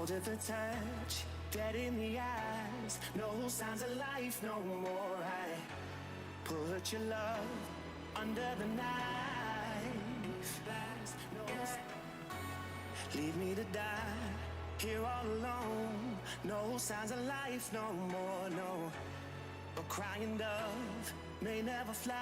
Cold at the touch, dead in the eyes, no signs of life no more. I put your love under the knife. Leave me to die here all alone. No signs of life no more, no. A crying dove may never fly.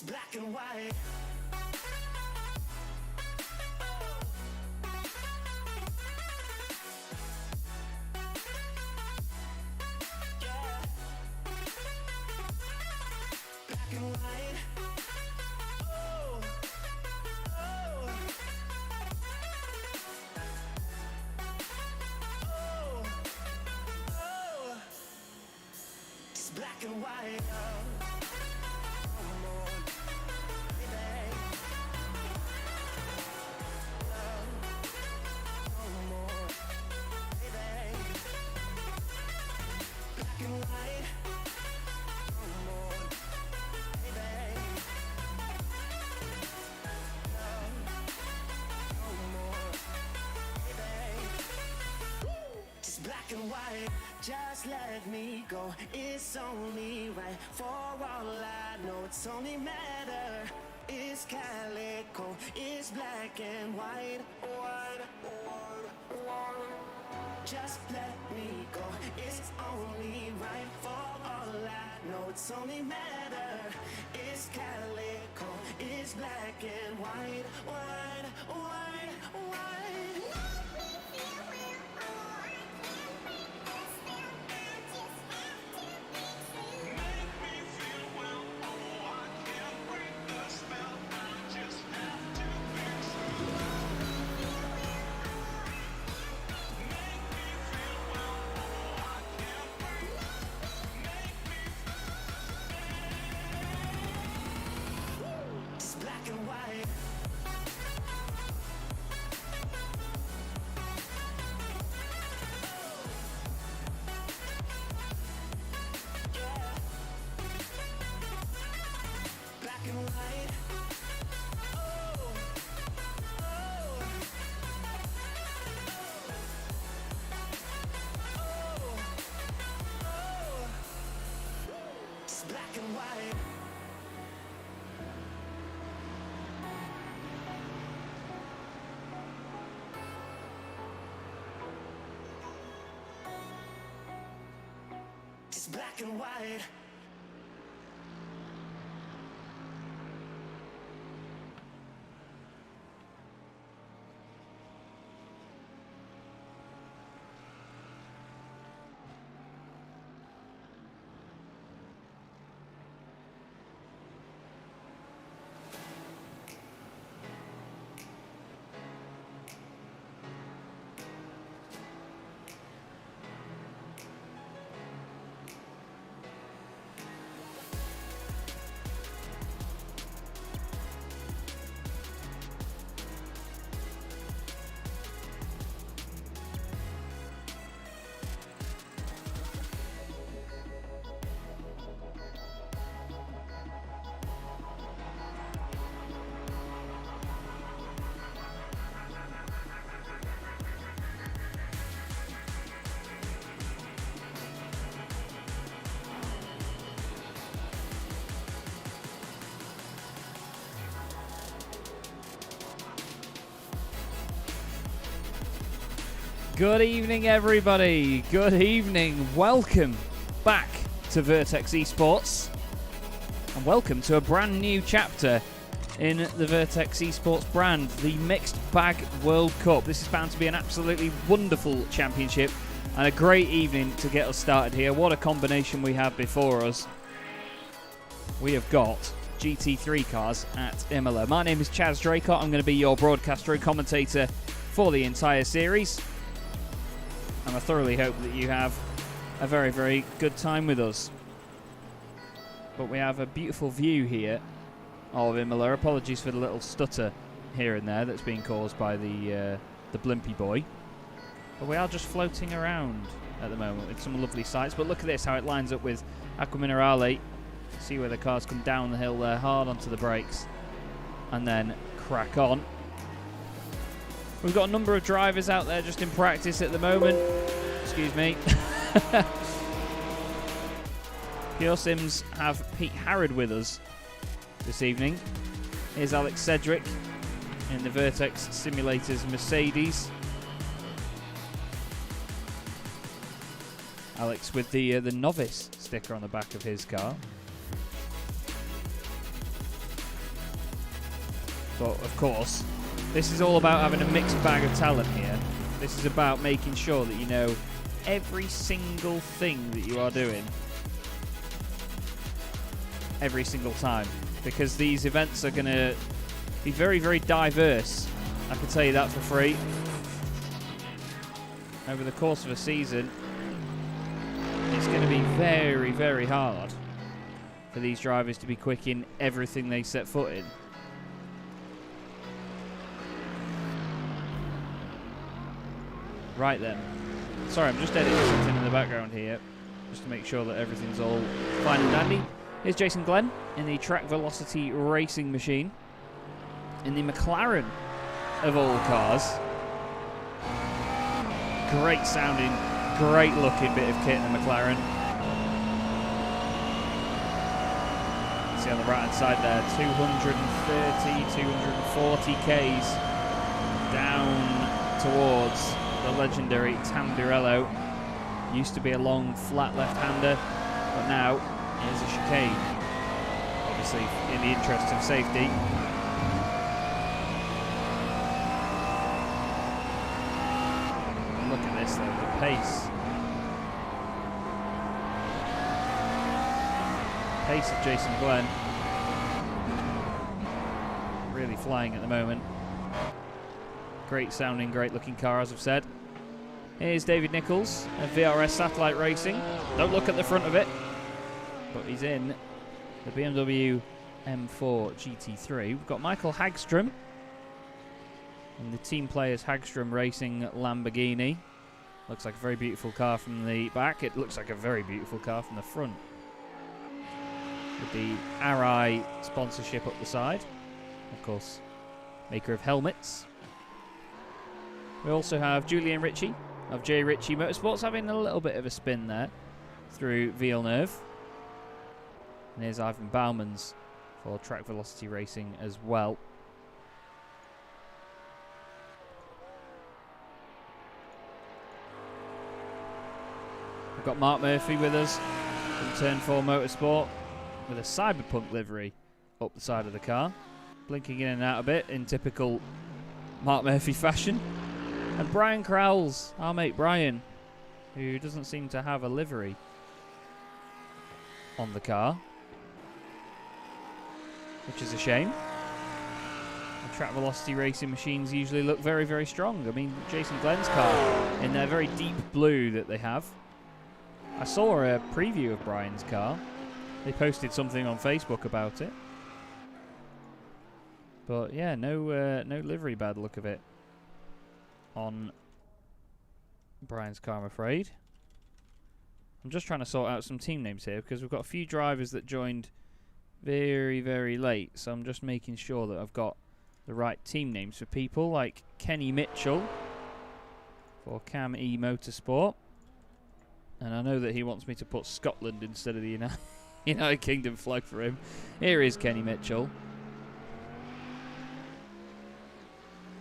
Black and white. Yeah. Black and white. Oh. Oh. Oh. Oh. It's black and white. Oh. Black and white, just let me go. It's only right. For all I know, it's only matter. It's calico, it's black and white. Just let me go. It's only right. For all I know, it's only matter. It's calico, it's black and white. White, white, white. Black and white. Yeah. Black and white. Oh. Oh. Oh. Oh. It's black and white. Black and white. Good evening, everybody. Good evening. Welcome back to Vertex eSports. And welcome to a brand new chapter in the Vertex eSports brand, the Mixed Bag World Cup. This is bound to be an absolutely wonderful championship and a great evening to get us started here. What a combination we have before us. We have got GT3 cars at Imola. My name is Chaz Draycott. I'm going to be your broadcaster and commentator for the entire series. and I thoroughly hope that you have a very, very good time with us. But we have a beautiful view here of Imola. Apologies for the little stutter here and there that's being caused by the Blimpy boy. But we are just floating around at the moment with some lovely sights. But look at this, how it lines up with Acqua Minerale. See where the cars come down the hill there, hard onto the brakes, and then crack on. We've got a number of drivers out there just in practice at the moment. Excuse me. Pure Sims have Pete Harrod with us this evening. Here's Alex Cedric in the Vertex Simulators Mercedes. Alex with the novice sticker on the back of his car. But of course, this is all about having a mixed bag of talent here. This is about making sure that you know every single thing that you are doing every single time, because these events are going to be very, very diverse. I can tell you that for free. Over the course of a season, it's going to be very, very hard for these drivers to be quick in everything they set foot in. Right then. Sorry, I'm just editing something in the background here, just to make sure that everything's all fine and dandy. Here's Jason Glenn in the Track Velocity racing machine, in the McLaren of all cars. Great sounding, great looking bit of kit in the McLaren. See on the right hand side there, 230, 240 Ks down towards the legendary Tambirello. Used to be a long flat left-hander, but now is a chicane, obviously in the interest of safety. Look at this though, the pace. Pace of Jason Glenn. Really flying at the moment. Great sounding, great looking car, as I've said. Here's David Nichols of VRS Satellite Racing. Don't look at the front of it, but he's in the BMW M4 GT3. We've got Michael Hagström and the Team Players Hagström Racing Lamborghini. Looks like a very beautiful car from the back. It looks like a very beautiful car from the front, with the Arai sponsorship up the side. Of course, maker of helmets. We also have Julian Ritchie of J. Ritchie Motorsports having a little bit of a spin there through Villeneuve. And here's Ivan Bauman's for Track Velocity Racing as well. We've got Mark Murphy with us from Turn 4 Motorsport with a Cyberpunk livery up the side of the car, blinking in and out a bit in typical Mark Murphy fashion. And Brian Crowles, our mate Brian, who doesn't seem to have a livery on the car, which is a shame. The Track Velocity racing machines usually look very, very strong. I mean, Jason Glenn's car in their very deep blue that they have. I saw a preview of Brian's car. They posted something on Facebook about it. But yeah, no livery bad look of it on Brian's car, I'm afraid. I'm just trying to sort out some team names here, because we've got a few drivers that joined very, very late. So I'm just making sure that I've got the right team names for people, like Kenny Mitchell for Cam E Motorsport. And I know that he wants me to put Scotland instead of the United Kingdom flag for him. Here is Kenny Mitchell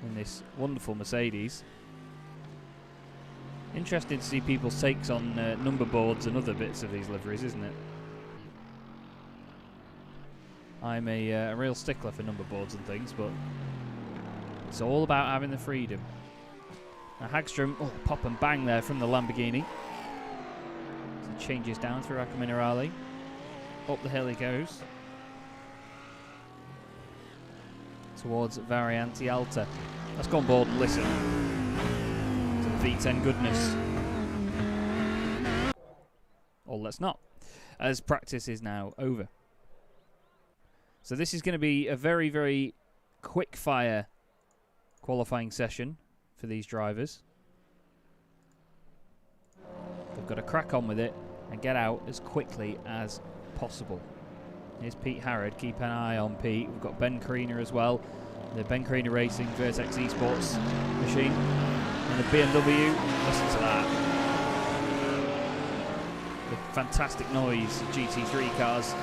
in this wonderful Mercedes. Interesting to see people's takes on number boards and other bits of these liveries, isn't it? I'm a real stickler for number boards and things, but it's all about having the freedom. Now Hagström, oh, pop and bang there from the Lamborghini. So changes down through Acqua Minerale. Up the hill he goes towards Variante Alta. Let's go on board and listen to the V10 goodness. let's not, as practice is now over. So this is going to be a very, very quick fire qualifying session for these drivers. They've got to crack on with it and get out as quickly as possible. Here's Pete Harrod. Keep an eye on Pete. We've got Ben Kriener as well. The Ben Kriener Racing Vertex eSports machine. And the BMW. Listen to that. The fantastic noise of GT3 cars.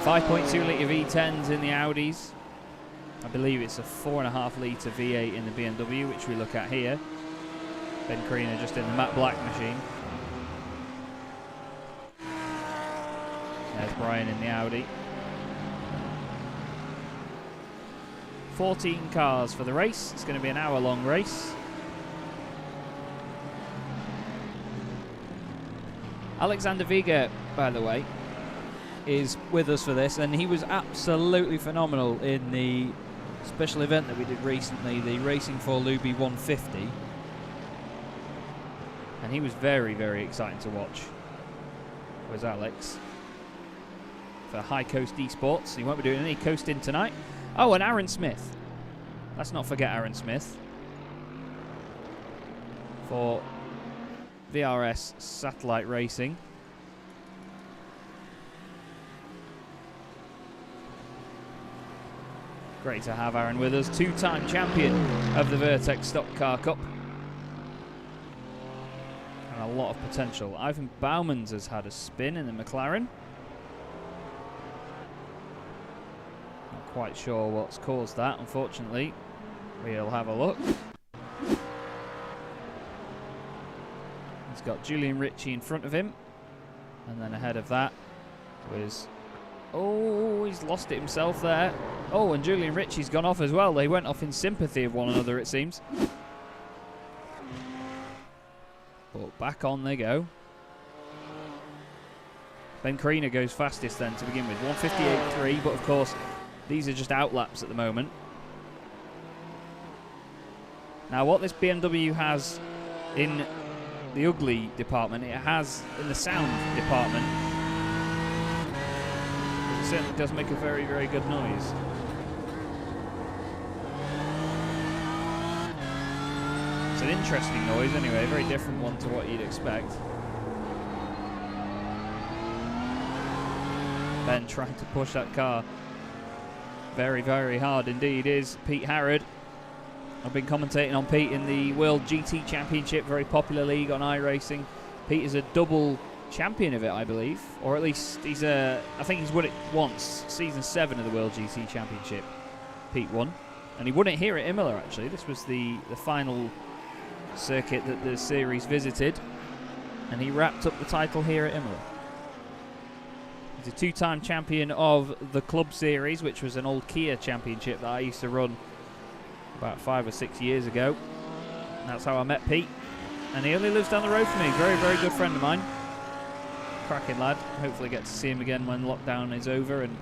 5.2 litre V10s in the Audis. I believe it's a 4.5 litre V8 in the BMW, which we look at here. Ben Kriener just in the matte black machine. There's Brian in the Audi. 14 cars for the race. It's going to be an hour-long race. Alexander Viga, by the way, is with us for this, and he was absolutely phenomenal in the special event that we did recently, the Racing for Luby 150. And he was very, very exciting to watch. Where's Alex? For High Coast Esports. He won't be doing any coasting tonight. Oh, and Aaron Smith. Let's not forget Aaron Smith. For VRS Satellite Racing. Great to have Aaron with us. Two-time champion of the Vertex Stock Car Cup. And a lot of potential. Ivan Bowmans has had a spin in the McLaren. Not quite sure what's caused that, unfortunately. We'll have a look. He's got Julian Ritchie in front of him. And then ahead of that was... Oh, he's lost it himself there. Oh, and Julian Ritchie's gone off as well. They went off in sympathy of one another, it seems. But back on they go. Ben Kriener goes fastest then to begin with. 158.3, but of course, these are just outlaps at the moment. Now, what this BMW has in the ugly department, it has in the sound department. It certainly does make a very, very good noise. It's an interesting noise anyway, a very different one to what you'd expect. Ben trying to push that car very, very hard indeed is Pete Harrod. I've been commentating on Pete in the World GT Championship, very popular league on iRacing. Pete is a double champion of it, I believe, or at least he's I think he's won it once. Season 7 of the World GT Championship, Pete won, and he won it here at Imola. Actually, this was the final circuit that the series visited, and he wrapped up the title here at Imola. He's a two-time champion of the Club Series, which was an old Kia championship that I used to run about 5 or 6 years ago. And that's how I met Pete, and he only lives down the road from me. Very, very good friend of mine. Cracking lad. Hopefully get to see him again when lockdown is over and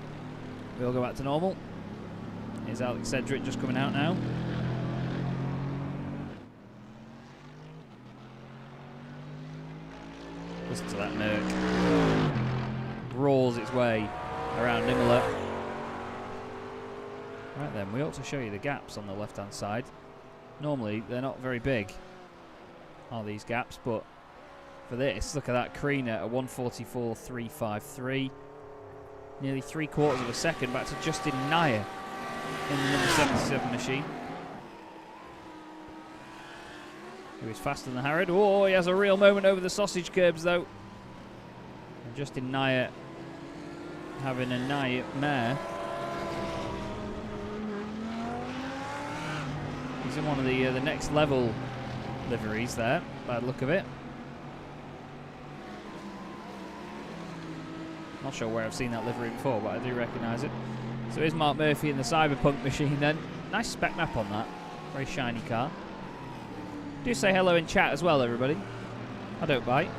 we'll go back to normal. Here's Alex Cedric just coming out now. Listen to that Merc. Roars its way around Imola. Right then, we ought to show you the gaps on the left-hand side. Normally, they're not very big, are these gaps, but for this, look at that Kriener, a 144.353. Nearly 3/4 of a second back to Justin Nair in the number 77 machine. Who is faster than Harrod. Oh, he has a real moment over the sausage curbs, though. And Justin Nair having a nightmare. He's in one of the next level liveries there, by the look of it. Not sure where I've seen that livery before, but I do recognise it. So here's Mark Murphy in the Cyberpunk machine then. Nice spec map on that. Very shiny car. Do say hello in chat as well, everybody. I don't bite.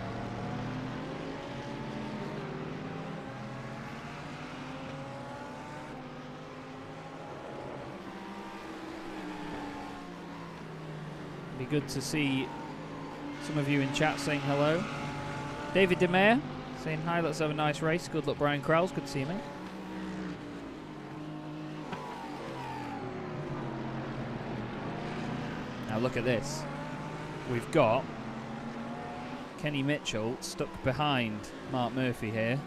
Be good to see some of you in chat saying hello. David DeMeyer saying hi. Let's have a nice race. Good luck, Brian Krause. Good to see you, mate. Now look at this. We've got Kenny Mitchell stuck behind Mark Murphy here.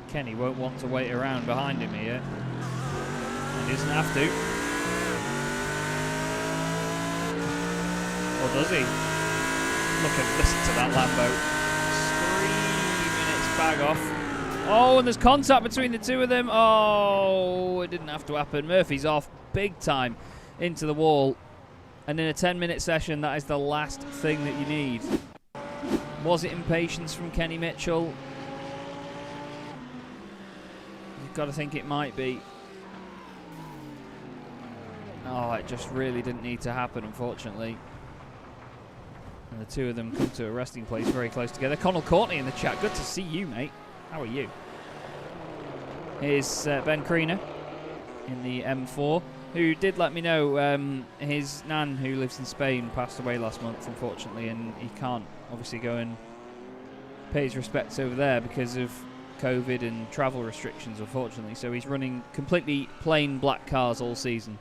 Kenny won't want to wait around behind him here. He doesn't have to. Or does he? Listen to that Lambo. Screaming its bag off. Oh, and there's contact between the two of them. Oh, it didn't have to happen. Murphy's off big time into the wall. And in a 10-minute session, that is the last thing that you need. Was it impatience from Kenny Mitchell? You've got to think it might be. Oh, it just really didn't need to happen, unfortunately. And the two of them come to a resting place very close together. Connell Courtney in the chat. Good to see you, mate. How are you? Here's Ben Creaner in the M4, who did let me know his nan, who lives in Spain, passed away last month, unfortunately, and he can't obviously go and pay his respects over there because of COVID and travel restrictions, unfortunately. So he's running completely plain black cars all season,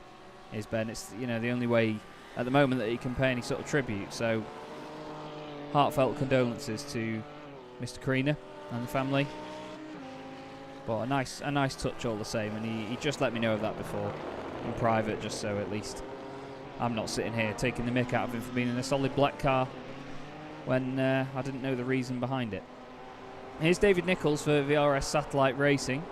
is Ben. It's, you know, the only way at the moment that he can pay any sort of tribute. So heartfelt condolences to Mr. Creaner and the family. But a nice touch all the same, and he just let me know of that before in private, just so at least I'm not sitting here taking the mick out of him for being in a solid black car when I didn't know the reason behind it. Here's David Nichols for VRS Satellite Racing,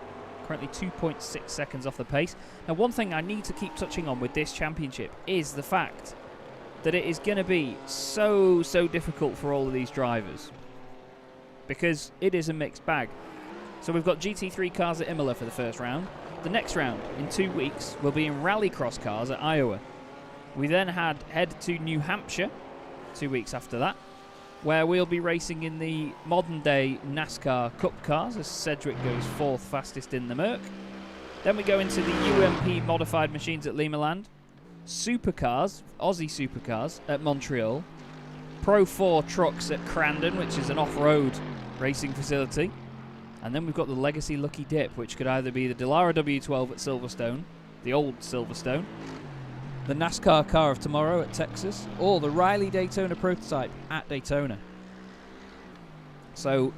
currently 2.6 seconds off the pace. Now, one thing I need to keep touching on with this championship is the fact that it is going to be so difficult for all of these drivers, because it is a mixed bag. So we've got GT3 cars at Imola for the first round. The next round, in 2 weeks, will be in rallycross cars at Iowa. We then head to New Hampshire 2 weeks after that, where we'll be racing in the modern-day NASCAR Cup cars as Sedgwick goes 4th fastest in the Merc. Then we go into the UMP modified machines at Limaland, supercars, Aussie supercars at Montreal, Pro 4 trucks at Crandon, which is an off-road racing facility. And then we've got the Legacy Lucky Dip, which could either be the Dallara W12 at Silverstone, the old Silverstone, the NASCAR car of tomorrow at Texas, or the Riley Daytona prototype at Daytona. So,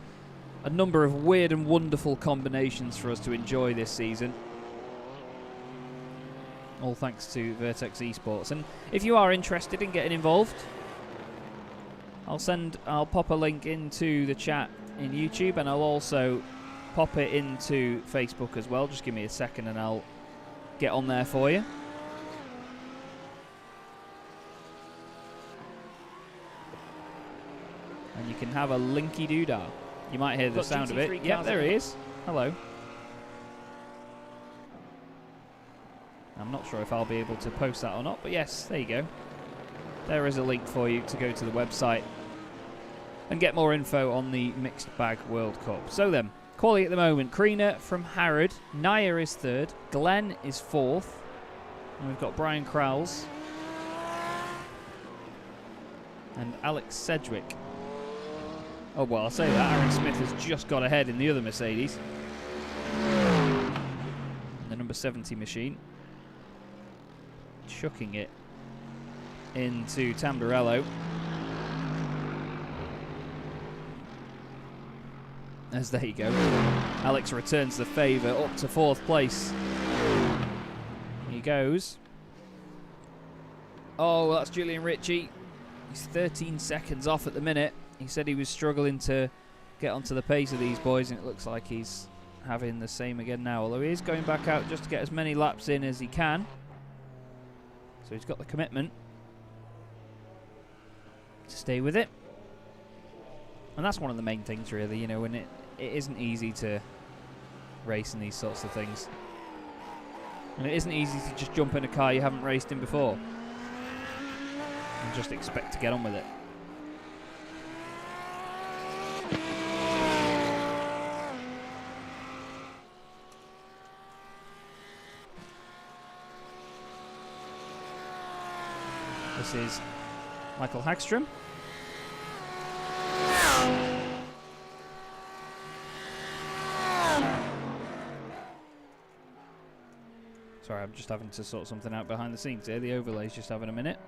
a number of weird and wonderful combinations for us to enjoy this season. All thanks to Vertex eSports. And if you are interested in getting involved, I'll pop a link into the chat in YouTube, and I'll also pop it into Facebook as well. Just give me a second and I'll get on there for you. And you can have a linky doodah. You might hear the sound of it. Yep, there he is. Hello. I'm not sure if I'll be able to post that or not, but yes, there you go. There is a link for you to go to the website and get more info on the Mixed Bag World Cup. So then, quality at the moment. Creaner from Harrod. Naya is 3rd. Glenn is 4th. And we've got Brian Krause and Alex Sedgwick. Oh, well, I'll say that. Aaron Smith has just got ahead in the other Mercedes. The number 70 machine. Chucking it into Tamburello. As there you go. Alex returns the favour up to 4th place. He goes. Oh, well, that's Julian Ritchie. He's 13 seconds off at the minute. He said he was struggling to get onto the pace of these boys, and it looks like he's having the same again now, although he is going back out just to get as many laps in as he can. So he's got the commitment to stay with it. And that's one of the main things, really, you know, when it isn't easy to race in these sorts of things. And it isn't easy to just jump in a car you haven't raced in before and just expect to get on with it. This is Michael Hagstrom. Sorry, I'm just having to sort something out behind the scenes here. The overlay's just having a minute.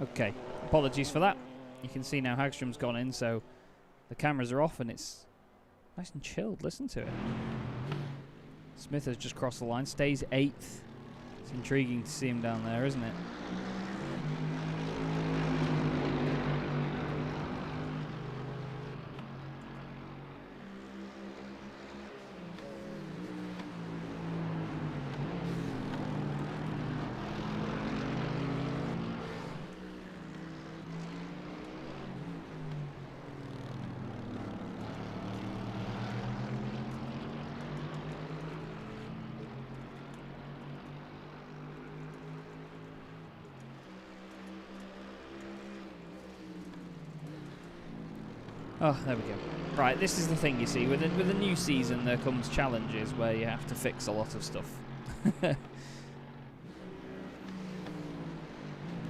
Okay, apologies for that. You can see now Hagstrom's gone in, so the cameras are off and it's nice and chilled. Listen to it. Smith has just crossed the line, stays 8th. It's intriguing to see him down there, isn't it? Oh, there we go. Right, this is the thing, you see. With a new season, there comes challenges where you have to fix a lot of stuff.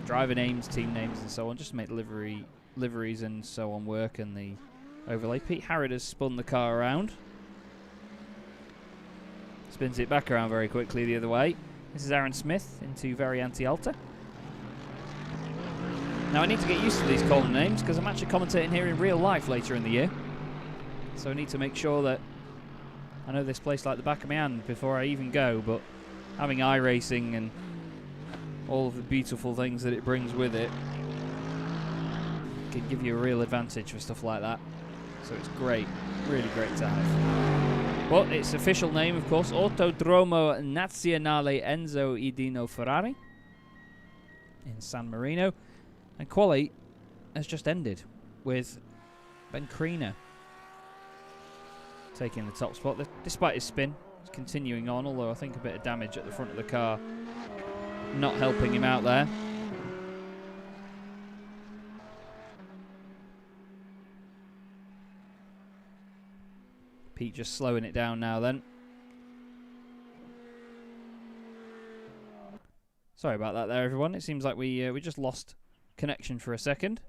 Driver names, team names, and so on, just to make liveries and so on work, and the overlay. Pete Harrod has spun the car around. Spins it back around very quickly the other way. This is Aaron Smith into Variante Alta. Now I need to get used to these column names because I'm actually commentating here in real life later in the year. So I need to make sure that I know this place like the back of my hand before I even go, but having iRacing and all of the beautiful things that it brings with it can give you a real advantage for stuff like that. So it's great, really great to have. Well, its official name, of course, Autodromo Internazionale Enzo e Dino Ferrari in San Marino. And quali has just ended with Ben Kriener taking the top spot. Despite his spin, he's continuing on, although I think a bit of damage at the front of the car not helping him out there. Pete just slowing it down now then. Sorry about that there, everyone. It seems like we just lost connection for a second.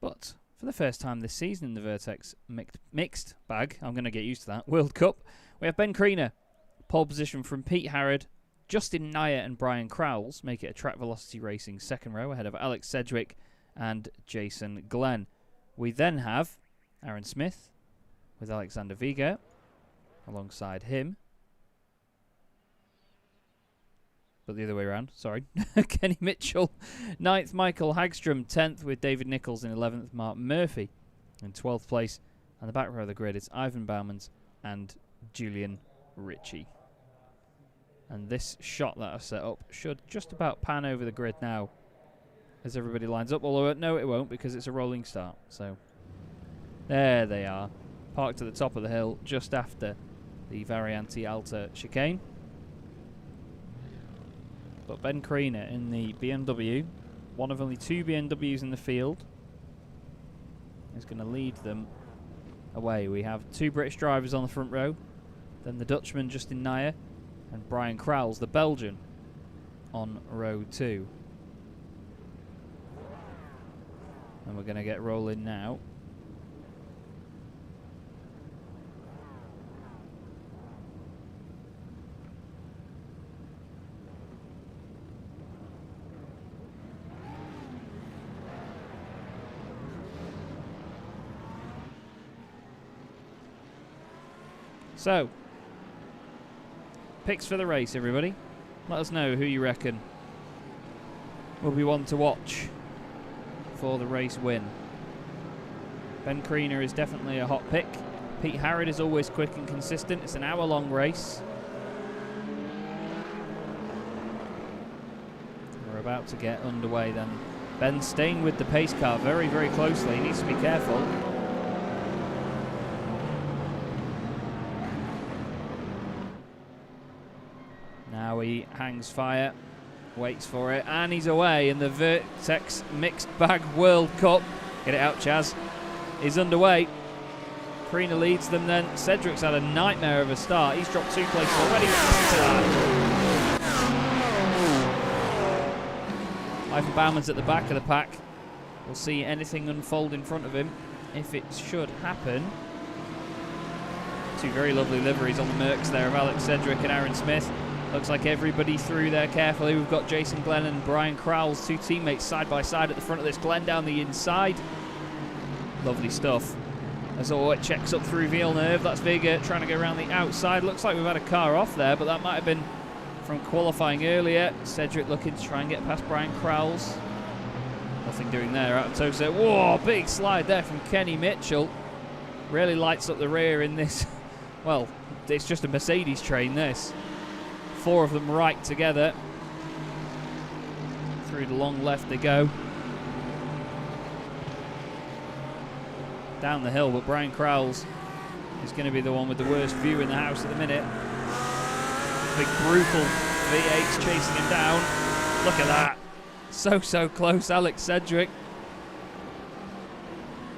But for the first time this season in the Vertex mixed bag, I'm going to get used to that, World Cup, we have Ben Kriener. Pole position from Pete Harrod, Justin Naya and Brian Crowles make it a Track Velocity Racing second row ahead of Alex Sedgwick and Jason Glenn. We then have Aaron Smith with Alexander Viga alongside him. But the other way around, sorry. Kenny Mitchell, 9th. Michael Hagstrom, 10th, with David Nichols in 11th. Mark Murphy in 12th place. And the back row of the grid is Ivan Baumans and Julian Ritchie. And this shot that I've set up should just about pan over the grid now as everybody lines up. Although, no, it won't because it's a rolling start. So, there they are. Parked at the top of the hill just after the Variante Alta chicane. But Ben Kriener in the BMW, one of only 2 BMWs in the field, is going to lead them away. We have 2 British drivers on the front row, then the Dutchman Justin Naya and Brian Crowles, the Belgian, on row 2. And we're going to get rolling now. So, picks for the race, everybody. Let us know who you reckon will be one to watch for the race win. Ben Kriener is definitely a hot pick. Pete Harrod is always quick and consistent. It's an hour-long race. We're about to get underway then. Ben staying with the pace car very, very closely. He needs to be careful. Now he hangs fire, waits for it, and he's away. And the Vertex Mixed Bag World Cup, get it out Chaz, is underway. Carina leads them then. Cedric's had a nightmare of a start. He's dropped 2 places already. Listen to that. Ivan Bauman's at the back of the pack. We'll see anything unfold in front of him if it should happen. 2 very lovely liveries on the Mercs there of Alex Cedric and Aaron Smith. Looks like everybody through there carefully. We've got Jason Glenn and Brian Crowell's 2 teammates side by side at the front of this. Glenn down the inside. Lovely stuff. As Orwet checks up through Villeneuve. That's Vega trying to go around the outside. Looks like we've had a car off there, but that might have been from qualifying earlier. Cedric looking to try and get past Brian Crowell's. Nothing doing there out of Tosa. Whoa, big slide there from Kenny Mitchell. Really lights up the rear in this. Well, it's just a Mercedes train, this. 4 of them right together. Through the long left they go. Down the hill, but Brian Crowell's is going to be the one with the worst view in the house at the minute. Big brutal V8's chasing him down. Look at that. So close, Alex Cedric.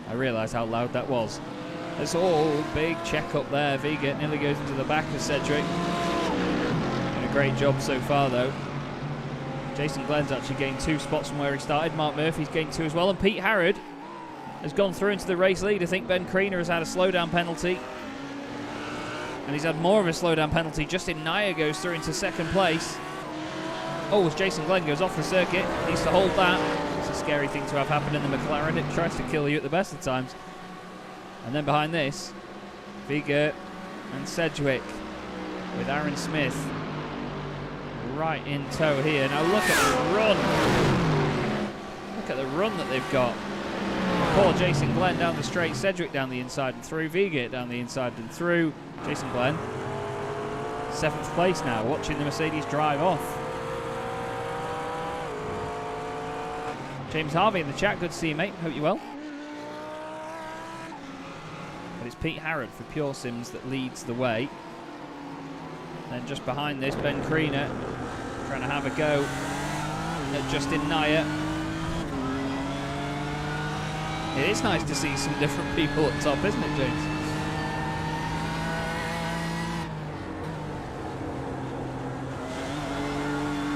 I realised how loud that was. It's all big check up there. Vega nearly goes into the back of Cedric. Doing a great job so far though. Jason Glenn's actually gained 2 spots from where he started. Mark Murphy's gained 2 as well. And Pete Harrod has gone through into the race lead. I think Ben Creaner has had a slowdown penalty. And he's had more of a slowdown penalty. Justin Naya goes through into 2nd place. Oh, as Jason Glenn goes off the circuit. Needs to hold that. It's a scary thing to have happen in the McLaren. It tries to kill you at the best of times. And then behind this, Vega and Sedgwick with Aaron Smith right in tow here. Now look at the run. Look at the run that they've got. Poor Jason Glenn down the straight, Cedric down the inside and through, Vega down the inside and through. Jason Glenn, 7th place now, watching the Mercedes drive off. James Harvey in the chat, good to see you, mate. Hope you're well. But it's Pete Harrod for Pure Sims that leads the way. Then just behind this, Ben Creaner trying to have a go at Justin Naya. It is nice to see some different people at top, isn't it, James?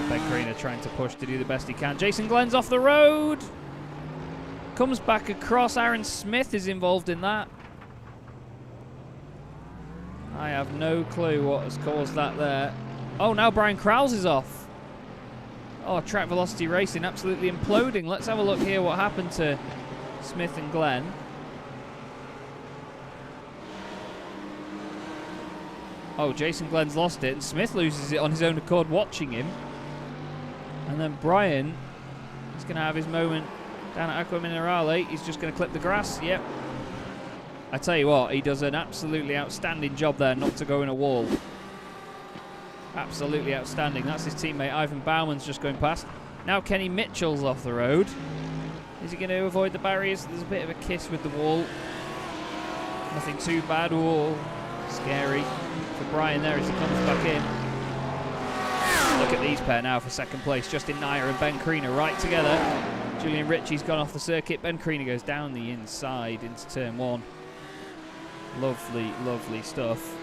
Ben Creaner trying to push to do the best he can. Jason Glenn's off the road. Comes back across. Aaron Smith is involved in that. I have no clue what has caused that there. Oh, now Brian Crowell's is off. Oh, Track Velocity Racing absolutely imploding. Let's have a look here what happened to Smith and Glenn. Oh, Jason Glenn's lost it, and Smith loses it on his own accord watching him. And then Brian is going to have his moment down at Aqua Minerale. He's just going to clip the grass. Yep. I tell you what, he does an absolutely outstanding job there not to go in a wall. Absolutely outstanding. That's his teammate Ivan Bauman's just going past. Now Kenny Mitchell's off the road. Is he going to avoid the barriers? There's a bit of a kiss with the wall. Nothing too bad. Oh, scary for Brian there as he comes back in. Look at these pair now for 2nd place. Justin Naya and Ben Creaner right together. Julian Ritchie's gone off the circuit. Ben Creaner goes down the inside into turn 1. Lovely, lovely stuff.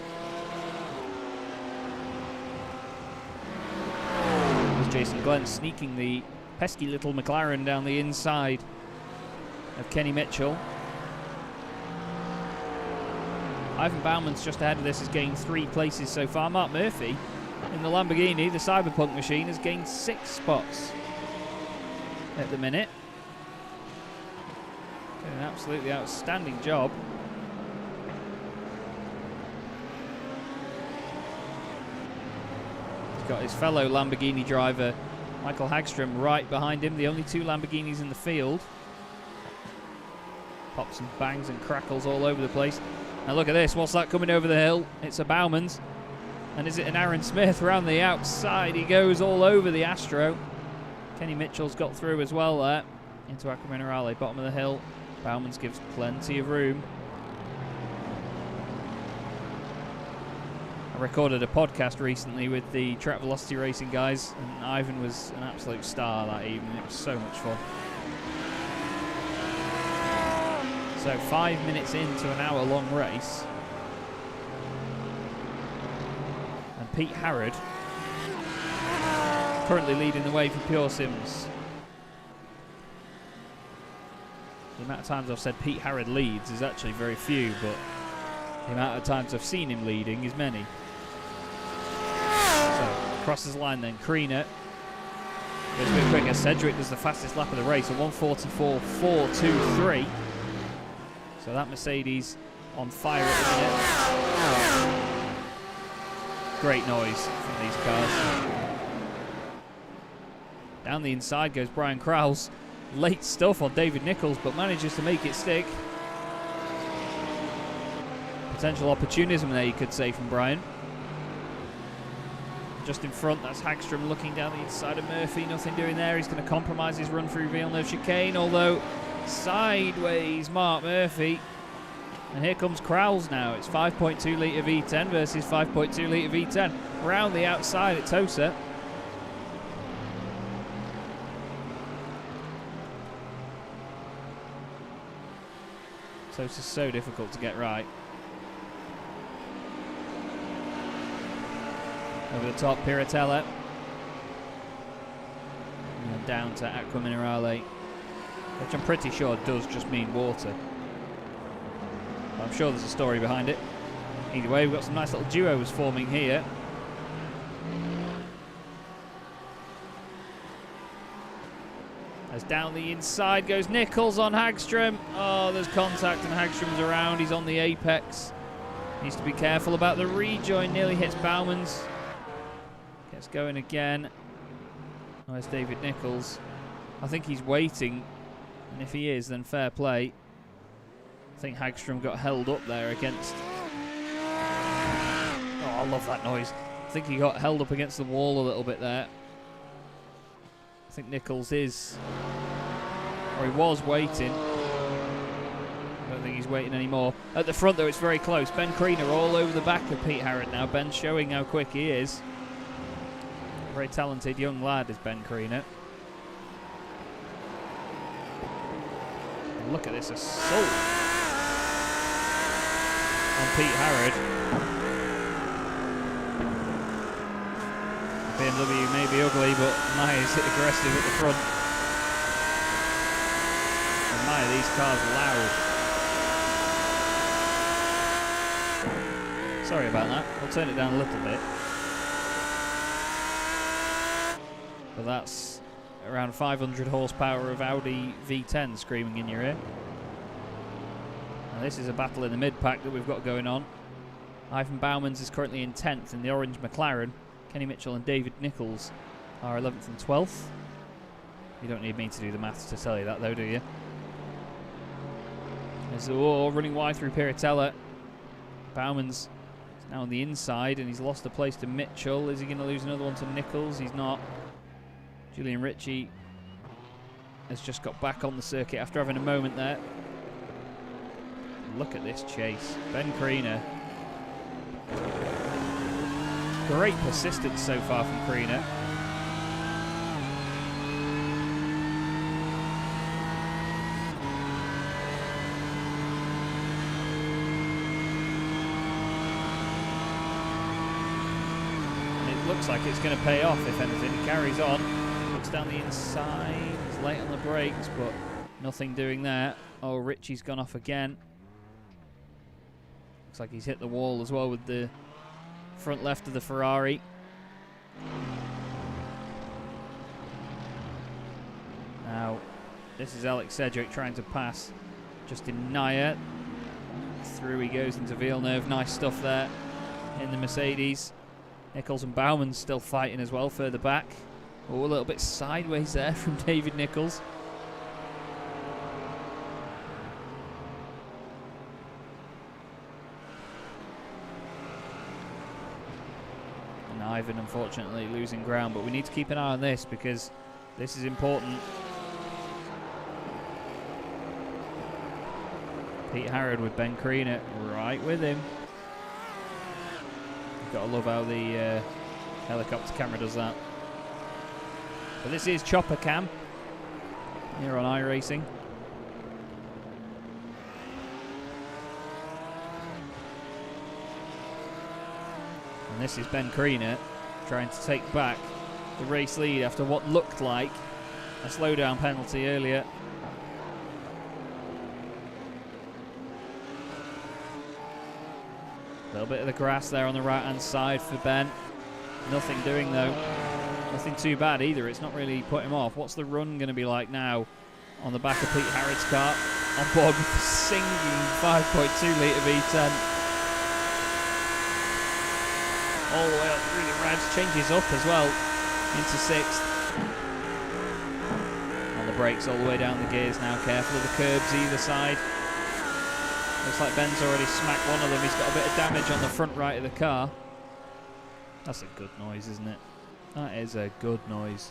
There's Jason Glenn sneaking the pesky little McLaren down the inside of Kenny Mitchell. Ivan Bauman's just ahead of this, has gained 3 places so far. Mark Murphy in the Lamborghini, the Cyberpunk machine, has gained 6 spots at the minute. Doing an absolutely outstanding job. He's got his fellow Lamborghini driver Michael Hagstrom right behind him, the only 2 Lamborghinis in the field. Pops and bangs and crackles all over the place. Now look at this, what's that coming over the hill? It's a Bauman's. And is it an Aaron Smith around the outside? He goes all over the Astro. Kenny Mitchell's got through as well there. Into Aqua Minerale, bottom of the hill. Bauman's gives plenty of room. I recorded a podcast recently with the Track Velocity Racing guys, and Ivan was an absolute star that evening. It was so much fun. So 5 minutes into an hour-long race. And Pete Harrod currently leading the way for Pure Sims. The amount of times I've said Pete Harrod leads is actually very few, but the amount of times I've seen him leading is many. So, crosses the line then. Kriener goes a bit quicker. Cedric does the fastest lap of the race, a 1:44.423. So that Mercedes on fire at the minute. Great noise from these cars. Down the inside goes Brian Krause. Late stuff on David Nichols, but manages to make it stick. Potential opportunism there, you could say, from Brian. Just in front, that's Hagstrom looking down the inside of Murphy. Nothing doing there. He's going to compromise his run through Villeneuve chicane, although sideways Mark Murphy. And here comes Krause now. It's 5.2 litre V10 versus 5.2 litre V10. Round the outside at Tosa. Tosa's so difficult to get right. Over the top, Piratella. And down to Aqua Minerale, which I'm pretty sure does just mean water. But I'm sure there's a story behind it. Either way, we've got some nice little duos forming here. As down the inside goes Nichols on Hagstrom. Oh, there's contact and Hagstrom's around. He's on the apex. Needs to be careful about the rejoin. Nearly hits Bauman's. Gets going again. Oh, there's David Nichols. I think he's waiting. And if he is, then fair play. I think Hagstrom got held up there against... Oh, I love that noise. I think he got held up against the wall a little bit there. I think Nichols is... Or he was waiting. I don't think he's waiting anymore. At the front, though, it's very close. Ben Kriener all over the back of Pete Harrod now. Ben's showing how quick he is. Very talented young lad is Ben Kriener. Look at this assault on Pete Harrod. BMW may be ugly, but my, is it aggressive at the front. And my, these cars loud. Sorry about that. We'll turn it down a little bit. But that's around 500 horsepower of Audi V10 screaming in your ear. Now this is a battle in the mid-pack that we've got going on. Ivan Bauman's is currently in 10th in the orange McLaren. Kenny Mitchell and David Nichols are 11th and 12th. You don't need me to do the maths to tell you that, though, do you? There's running wide through Piratella. Bauman's now on the inside, and he's lost a place to Mitchell. Is he going to lose another one to Nichols? He's not. Julian Ritchie has just got back on the circuit after having a moment there. Look at this chase. Ben Kriener. Great persistence so far from Kriener. And it looks like it's going to pay off, if anything. He carries on. Looks down the inside. He's late on the brakes, but nothing doing there. Oh, Ritchie's gone off again. Looks like he's hit the wall as well with the front left of the Ferrari. Now, this is Alex Cedric trying to pass Justin Naya. Through he goes into Villeneuve. Nice stuff there in the Mercedes. Nichols and Bauman's still fighting as well further back. Oh, a little bit sideways there from David Nichols. And Ivan, unfortunately, losing ground. But we need to keep an eye on this because this is important. Pete Harrod with Ben Kriener right with him. You've got to love how the helicopter camera does that. But this is Chopper Cam here on iRacing. And this is Ben Kriener trying to take back the race lead after what looked like a slowdown penalty earlier. A little bit of the grass there on the right-hand side for Ben. Nothing doing though. Nothing too bad either. It's not really put him off. What's the run going to be like now on the back of Pete Harrod's car? On board with the singing 5.2 litre V10. All the way up through the revs. Changes up as well into 6th. On the brakes all the way down the gears now. Careful of the curbs either side. Looks like Ben's already smacked one of them. He's got a bit of damage on the front right of the car. That's a good noise, isn't it? That is a good noise.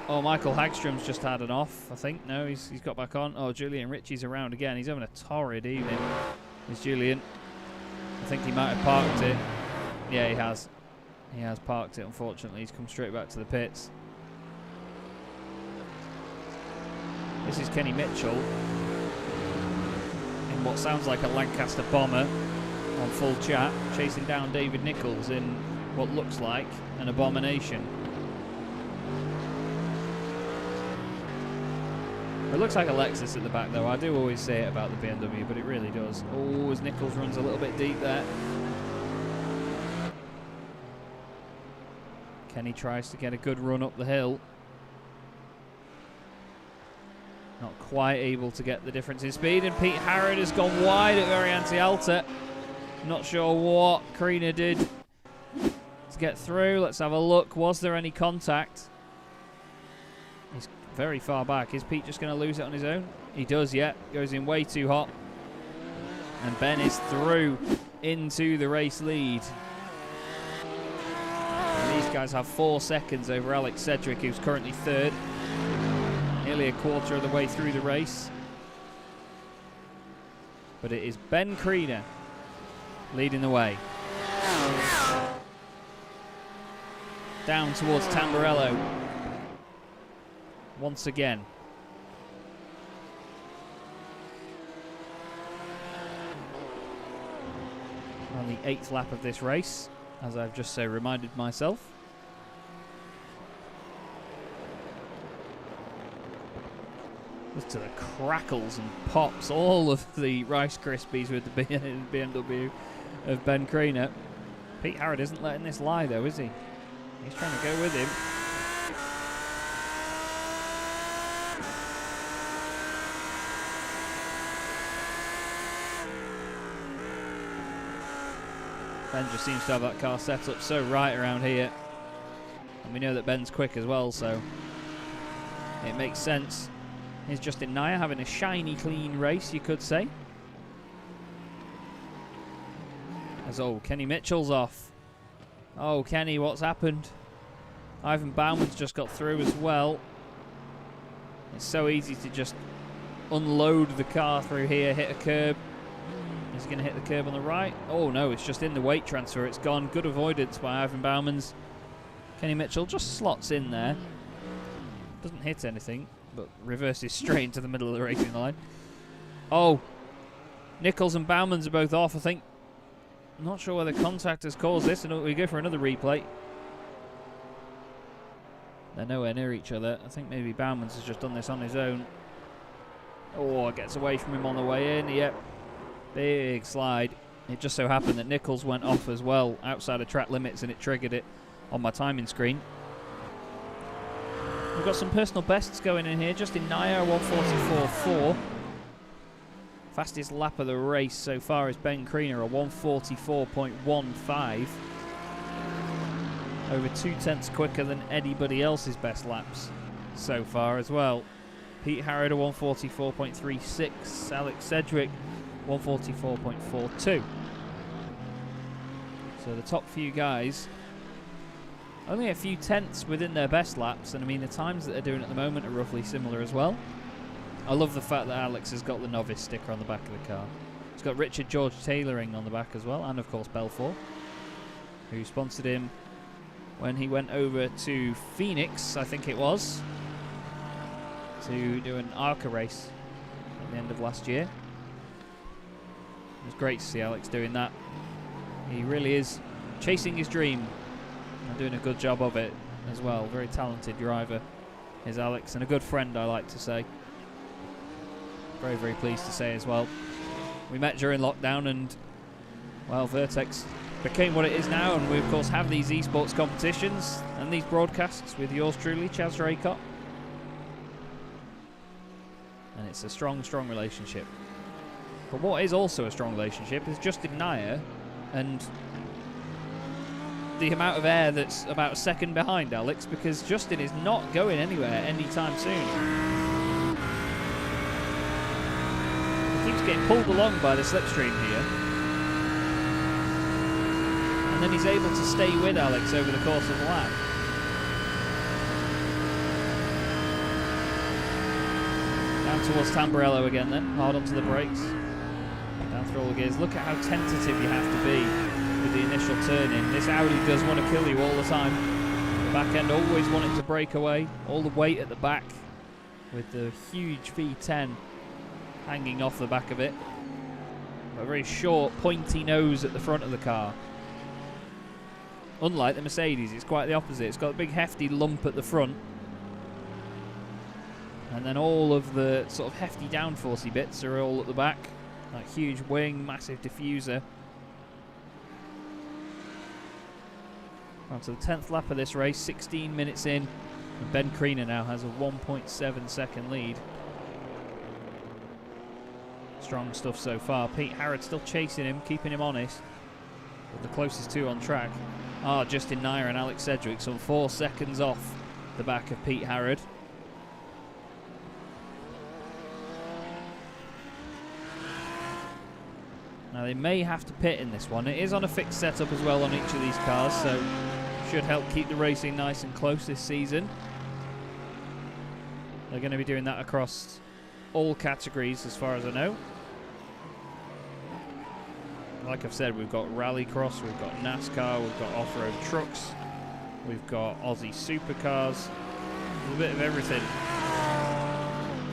Oh, Michael Hagstrom's just had an off, I think. No, he's got back on. Oh, Julian Ritchie's around again. He's having a torrid evening. Is Julian. I think he might have parked it. Yeah, he has. He has parked it, unfortunately. He's come straight back to the pits. This is Kenny Mitchell in what sounds like a Lancaster bomber on full chat, chasing down David Nichols in what looks like an abomination. It looks like a Lexus at the back though. I do always say it about the BMW, but it really does. Oh, as Nichols runs a little bit deep there. Kenny tries to get a good run up the hill. Not quite able to get the difference in speed, and Pete Harrod has gone wide at Variante Alta. Not sure what Kriener did to get through. Let's have a look. Was there any contact? He's very far back. Is Pete just going to lose it on his own? He does, yeah. Goes in way too hot. And Ben is through into the race lead. And these guys have 4 seconds over Alex Sedgwick, who's currently 3rd. Nearly a quarter of the way through the race. But it is Ben Kriener leading the way. Down towards Tamburello. Once again. On the 8th lap of this race, as I've just so reminded myself. Look to the crackles and pops, all of the Rice Krispies with the BMW of Ben Kriener. Pete Harrod isn't letting this lie though, is he? He's trying to go with him. Ben just seems to have that car set up so right around here. And we know that Ben's quick as well, so it makes sense. Here's Justin Naya having a shiny, clean race, you could say. As Kenny Mitchell's off. Oh, Kenny, what's happened? Ivan Bauman's just got through as well. It's so easy to just unload the car through here, hit a curb. Is he going to hit the curb on the right? Oh, no, it's just in the weight transfer. It's gone. Good avoidance by Ivan Bauman's. Kenny Mitchell just slots in there. Doesn't hit anything, but reverses straight into the middle of the racing line. Oh, Nichols and Bauman's are both off, I think. I'm not sure whether contact has caused this, and we go for another replay. They're nowhere near each other. I think maybe Bauman's has just done this on his own. Oh, it gets away from him on the way in. Yep, big slide. It just so happened that Nichols went off as well outside of track limits, and it triggered it on my timing screen. We've got some personal bests going in here. Justin Naya, 144.4. Fastest lap of the race so far is Ben Kriener, a 144.15. Over 2/10 quicker than anybody else's best laps so far as well. Pete Harrod, a 144.36. Alex Sedgwick, 144.42. So the top few guys only a few tenths within their best laps, and I mean the times that they're doing at the moment are roughly similar as well. I love the fact that Alex has got the novice sticker on the back of the car. He's got Richard George Tailoring on the back as well, and of course Belfour, who sponsored him when he went over to Phoenix, I think it was, to do an ARCA race at the end of last year. It was great to see Alex doing that. He really is chasing his dream and doing a good job of it as well. Very talented driver is Alex, and a good friend, I like to say. Very, very pleased to say as well. We met during lockdown, and well, Vertex became what it is now, and we of course have these esports competitions and these broadcasts with yours truly, Chaz Draycott. And it's a strong, strong relationship. But what is also a strong relationship is Justin Nair and the amount of air that's about a second behind Alex, because Justin is not going anywhere anytime soon. He keeps getting pulled along by the slipstream here. And then he's able to stay with Alex over the course of the lap. Down towards Tamburello again then, hard onto the brakes. Down through all the gears. Look at how tentative you have to be with the initial turn in. This Audi does want to kill you all the time. The back end always wanting to break away. All the weight at the back with the huge V10 hanging off the back of it. A very short, pointy nose at the front of the car. Unlike the Mercedes, it's quite the opposite. It's got a big hefty lump at the front. And then all of the sort of hefty downforcey bits are all at the back. That huge wing, massive diffuser. On to the 10th lap of this race, 16 minutes in. And Ben Kriener now has a 1.7 second lead. Strong stuff so far. Pete Harrod still chasing him, keeping him honest. But the closest two on track are Justin Nair and Alex Sedgwick, some 4 seconds off the back of Pete Harrod. Now they may have to pit in this one. It is on a fixed setup as well on each of these cars, so should help keep the racing nice and close this season. They're going to be doing that across all categories as far as I know. Like I've said, we've got Rallycross, we've got NASCAR, we've got off-road trucks, we've got Aussie supercars, a bit of everything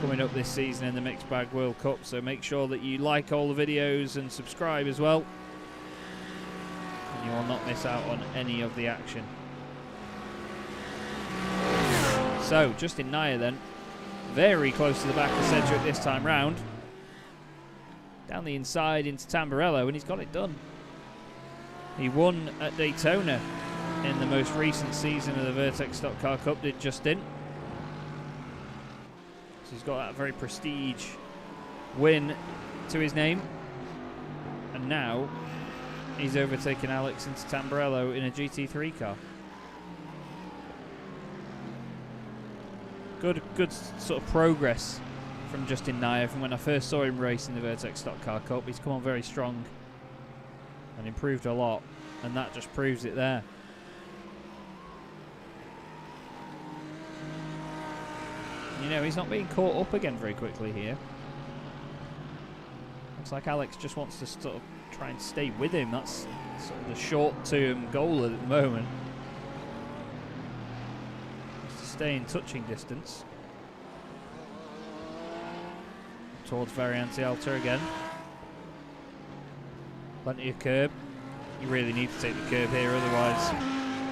coming up this season in the Mixed Bag World Cup, so make sure that you like all the videos and subscribe as well, and you will not miss out on any of the action. So, Justin Nair then, very close to the back of Sedgwick this time round. Down the inside into Tamburello, and he's got it done. He won at Daytona in the most recent season of the Vertex Stock Car Cup, did Justin. So he's got that very prestige win to his name. And now he's overtaken Alex into Tamburello in a GT3 car. Good sort of progress from Justin Nair from when I first saw him race in the Vertex Stock Car Cup. He's come on very strong and improved a lot, and that just proves it there. You know, he's not being caught up again very quickly here. Looks like Alex just wants to sort of try and stay with him. That's sort of the short-term goal at the moment. Just to stay in touching distance. Towards Variante Alta again. Plenty of curb. You really need to take the curb here, otherwise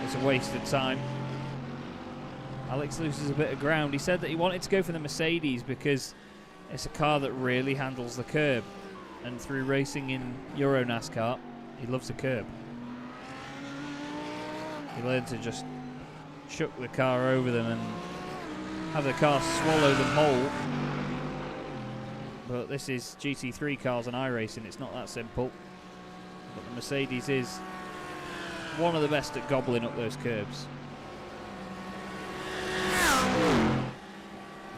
it's a waste of time. Alex loses a bit of ground. He said that he wanted to go for the Mercedes because it's a car that really handles the curb, and through racing in Euro NASCAR, he loves the curb. He learned to just chuck the car over them and have the car swallow them whole. But this is GT3 cars and iRacing, it's not that simple. But the Mercedes is one of the best at gobbling up those curbs.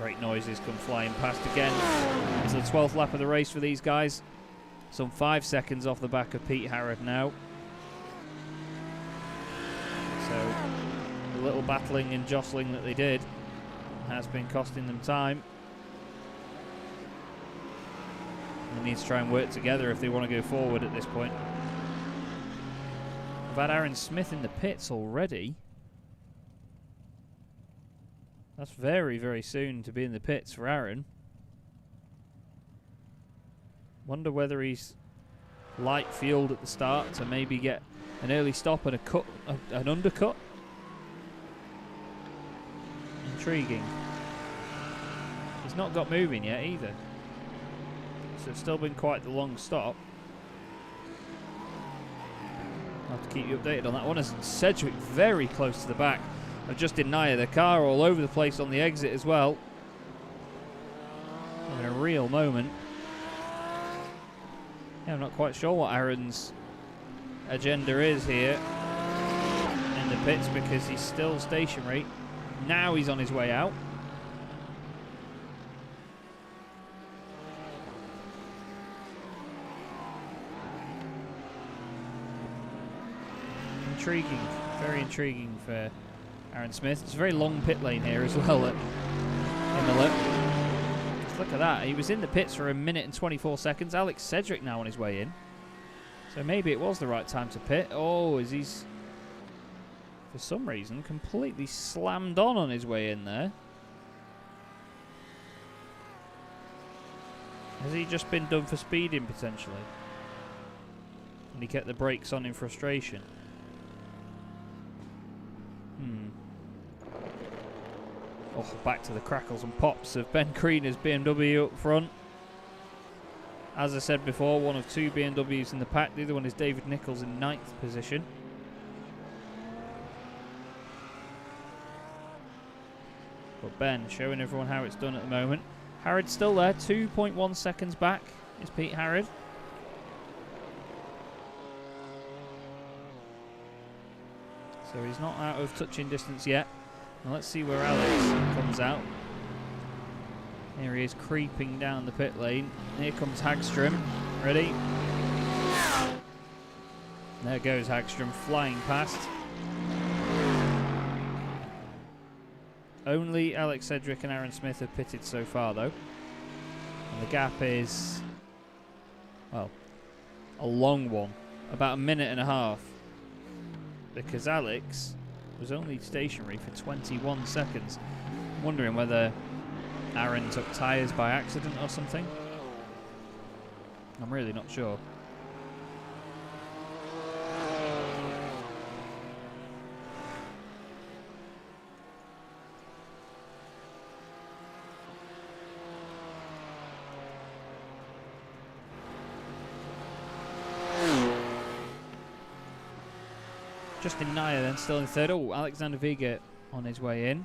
Great noises come flying past again. It's the 12th lap of the race for these guys. Some 5 seconds off the back of Pete Harrod now. So the little battling and jostling that they did has been costing them time. They need to try and work together if they want to go forward at this point. We've had Aaron Smith in the pits already. That's very, very soon to be in the pits for Aaron. Wonder whether he's light fueled at the start to maybe get an early stop and an undercut. Intriguing. He's not got moving yet either. So it's still been quite the long stop. I'll have to keep you updated on that one. As Cedric very close to the back of Justin Naya. The car all over the place on the exit as well. Having a real moment. Yeah, I'm not quite sure what Aaron's agenda is here in the pits because he's still stationary. Now he's on his way out. Intriguing, very intriguing for Aaron Smith. It's a very long pit lane here as well at Imola. Just look at that. He was in the pits for 1 minute and 24 seconds. Alex Cedric now on his way in. So maybe it was the right time to pit. Oh, as he's, for some reason, completely slammed on his way in there. Has he just been done for speeding, potentially? And he kept the brakes on in frustration. Oh, back to the crackles and pops of Ben Kriener's BMW up front. As I said before, one of 2 BMWs in the pack. The other one is David Nichols in 9th position. But Ben showing everyone how it's done at the moment. Harrod's still there, 2.1 seconds back is Pete Harrod. So he's not out of touching distance yet. Now let's see where Alex comes out. Here he is creeping down the pit lane. Here comes Hagstrom. Ready? There goes Hagstrom flying past. Only Alex Cedric and Aaron Smith have pitted so far though. And the gap is, well, a long one. About 1.5 minutes. Because Alex was only stationary for 21 seconds. I'm wondering whether Aaron took tyres by accident or something. I'm really not sure. Justin Naya then still in 3rd. Oh, Alexander Viga on his way in.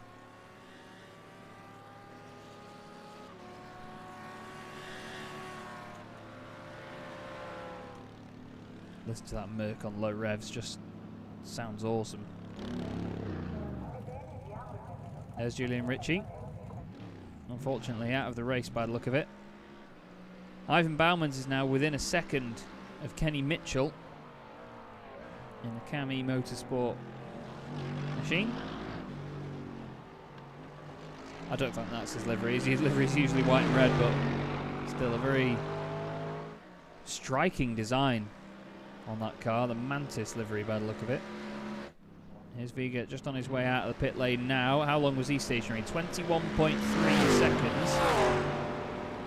Listen to that Merc on low revs, just sounds awesome. There's Julian Ritchie. Unfortunately out of the race by the look of it. Ivan Bowmans is now within 1 second of Kenny Mitchell in the Cami Motorsport machine. I don't think that's his livery. His livery is usually white and red, but still a very striking design on that car. The Mantis livery by the look of it. Here's Viga just on his way out of the pit lane now. How long was he stationary? 21.3 seconds.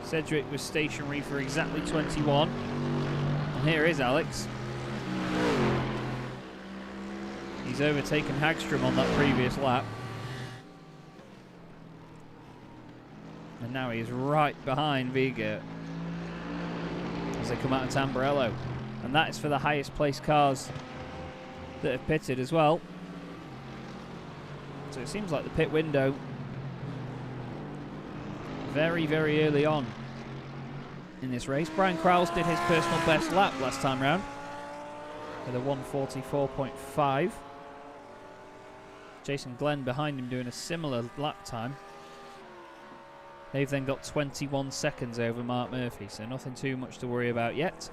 Cedric was stationary for exactly 21. And here is Alex. He's overtaken Hagstrom on that previous lap. And now he's right behind Viga as they come out of Tamburello. And that is for the highest placed cars that have pitted as well. So it seems like the pit window very, very early on in this race. Brian Krause did his personal best lap last time round with a 1:44.5. Jason Glenn behind him doing a similar lap time. They've then got 21 seconds over Mark Murphy, so nothing too much to worry about yet.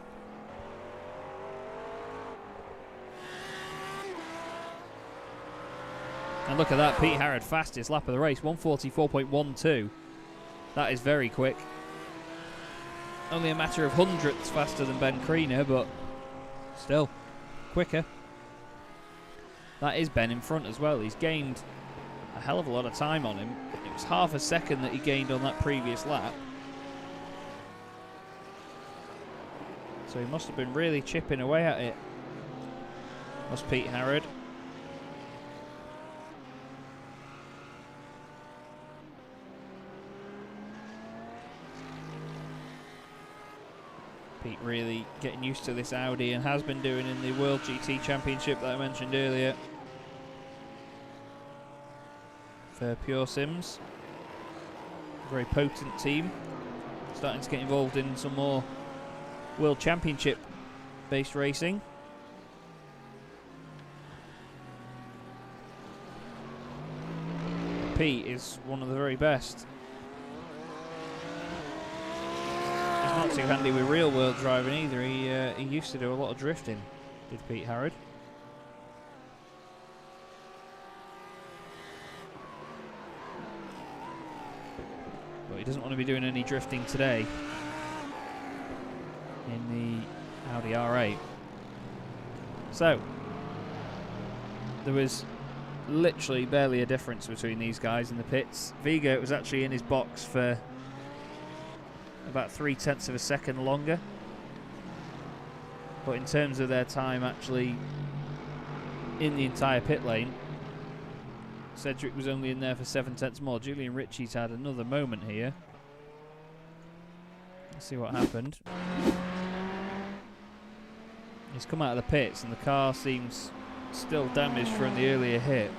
And look at that, Pete Harrod, fastest lap of the race, 1:44.12. That is very quick. Only a matter of hundredths faster than Ben Kriener, but still quicker. That is Ben in front as well. He's gained a hell of a lot of time on him. It was half a second that he gained on that previous lap. So he must have been really chipping away at it. Must Pete Harrod. Pete really getting used to this Audi and has been doing in the World GT Championship that I mentioned earlier. For Pure Sims. Very potent team. Starting to get involved in some more World Championship based racing. Pete is one of the very best. He's not too handy with real world driving either. He used to do a lot of drifting, did Pete Harrod. But he doesn't want to be doing any drifting today in the Audi R8. So there was literally barely a difference between these guys in the pits. Vigo was actually in his box for about 0.3 of a second longer, but in terms of their time actually in the entire pit lane, Cedric was only in there for 0.7 more. Julian Ritchie's had another moment here. Let's see what happened. He's come out of the pits and the car seems still damaged from the earlier hit.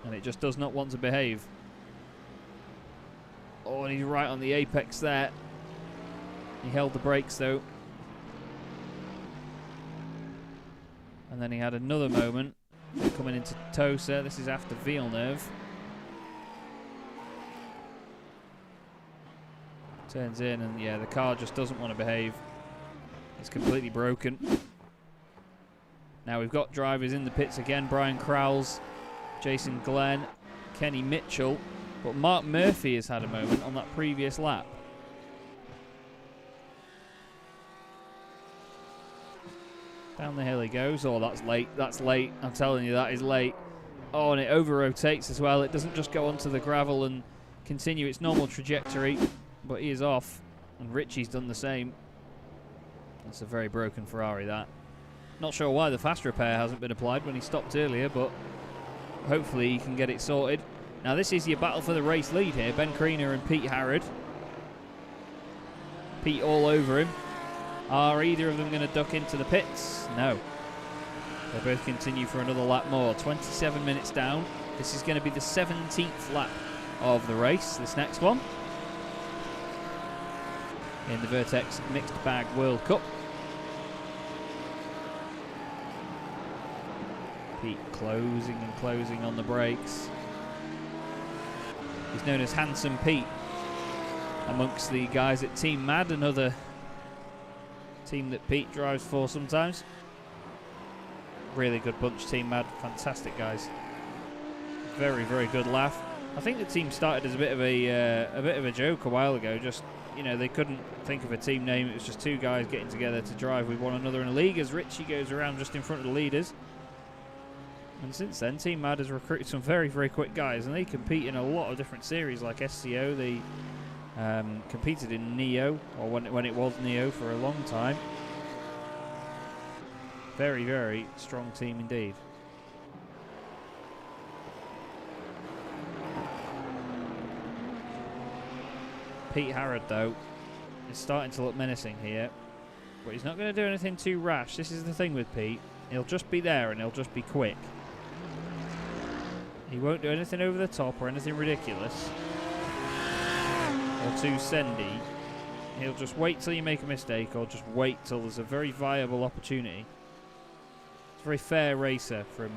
And it just does not want to behave. Oh, and he's right on the apex there. He held the brakes though. And then he had another moment coming into Tosa. This is after Villeneuve. Turns in and yeah, the car just doesn't want to behave. It's completely broken. Now we've got drivers in the pits again. Brian Crowles, Jason Glenn, Kenny Mitchell. But Mark Murphy has had a moment on that previous lap. Down the hill he goes. Oh, that's late. That's late. I'm telling you, that is late. Oh, and it over-rotates as well. It doesn't just go onto the gravel and continue its normal trajectory, but he is off. And Richie's done the same. That's a very broken Ferrari, that. Not sure why the fast repair hasn't been applied when he stopped earlier, but hopefully he can get it sorted. Now this is your battle for the race lead here. Ben Kriener and Pete Harrod. Pete all over him. Are either of them going to duck into the pits? No. They both continue for another lap more. 27 minutes down. This is going to be the 17th lap of the race, this next one. In the Vertex Mixed Bag World Cup. Pete closing and closing on the brakes. He's known as Handsome Pete amongst the guys at Team Mad, another team that Pete drives for sometimes. Really good bunch, Team Mad, fantastic guys. Very, very good laugh. I think the team started as a bit of a joke a while ago. Just, you know, they couldn't think of a team name. It was just two guys getting together to drive with one another in a league as Richie goes around just in front of the leaders. And since then, Team Mad has recruited some very, very quick guys, and they compete in a lot of different series like SCO. They competed in Neo, or when it was Neo for a long time. Very, very strong team indeed. Pete Harrod, though, is starting to look menacing here, but he's not going to do anything too rash. This is the thing with Pete. He'll just be there and he'll just be quick. He won't do anything over the top or anything ridiculous or too sendy. He'll just wait till you make a mistake or just wait till there's a very viable opportunity. He's a very fair racer from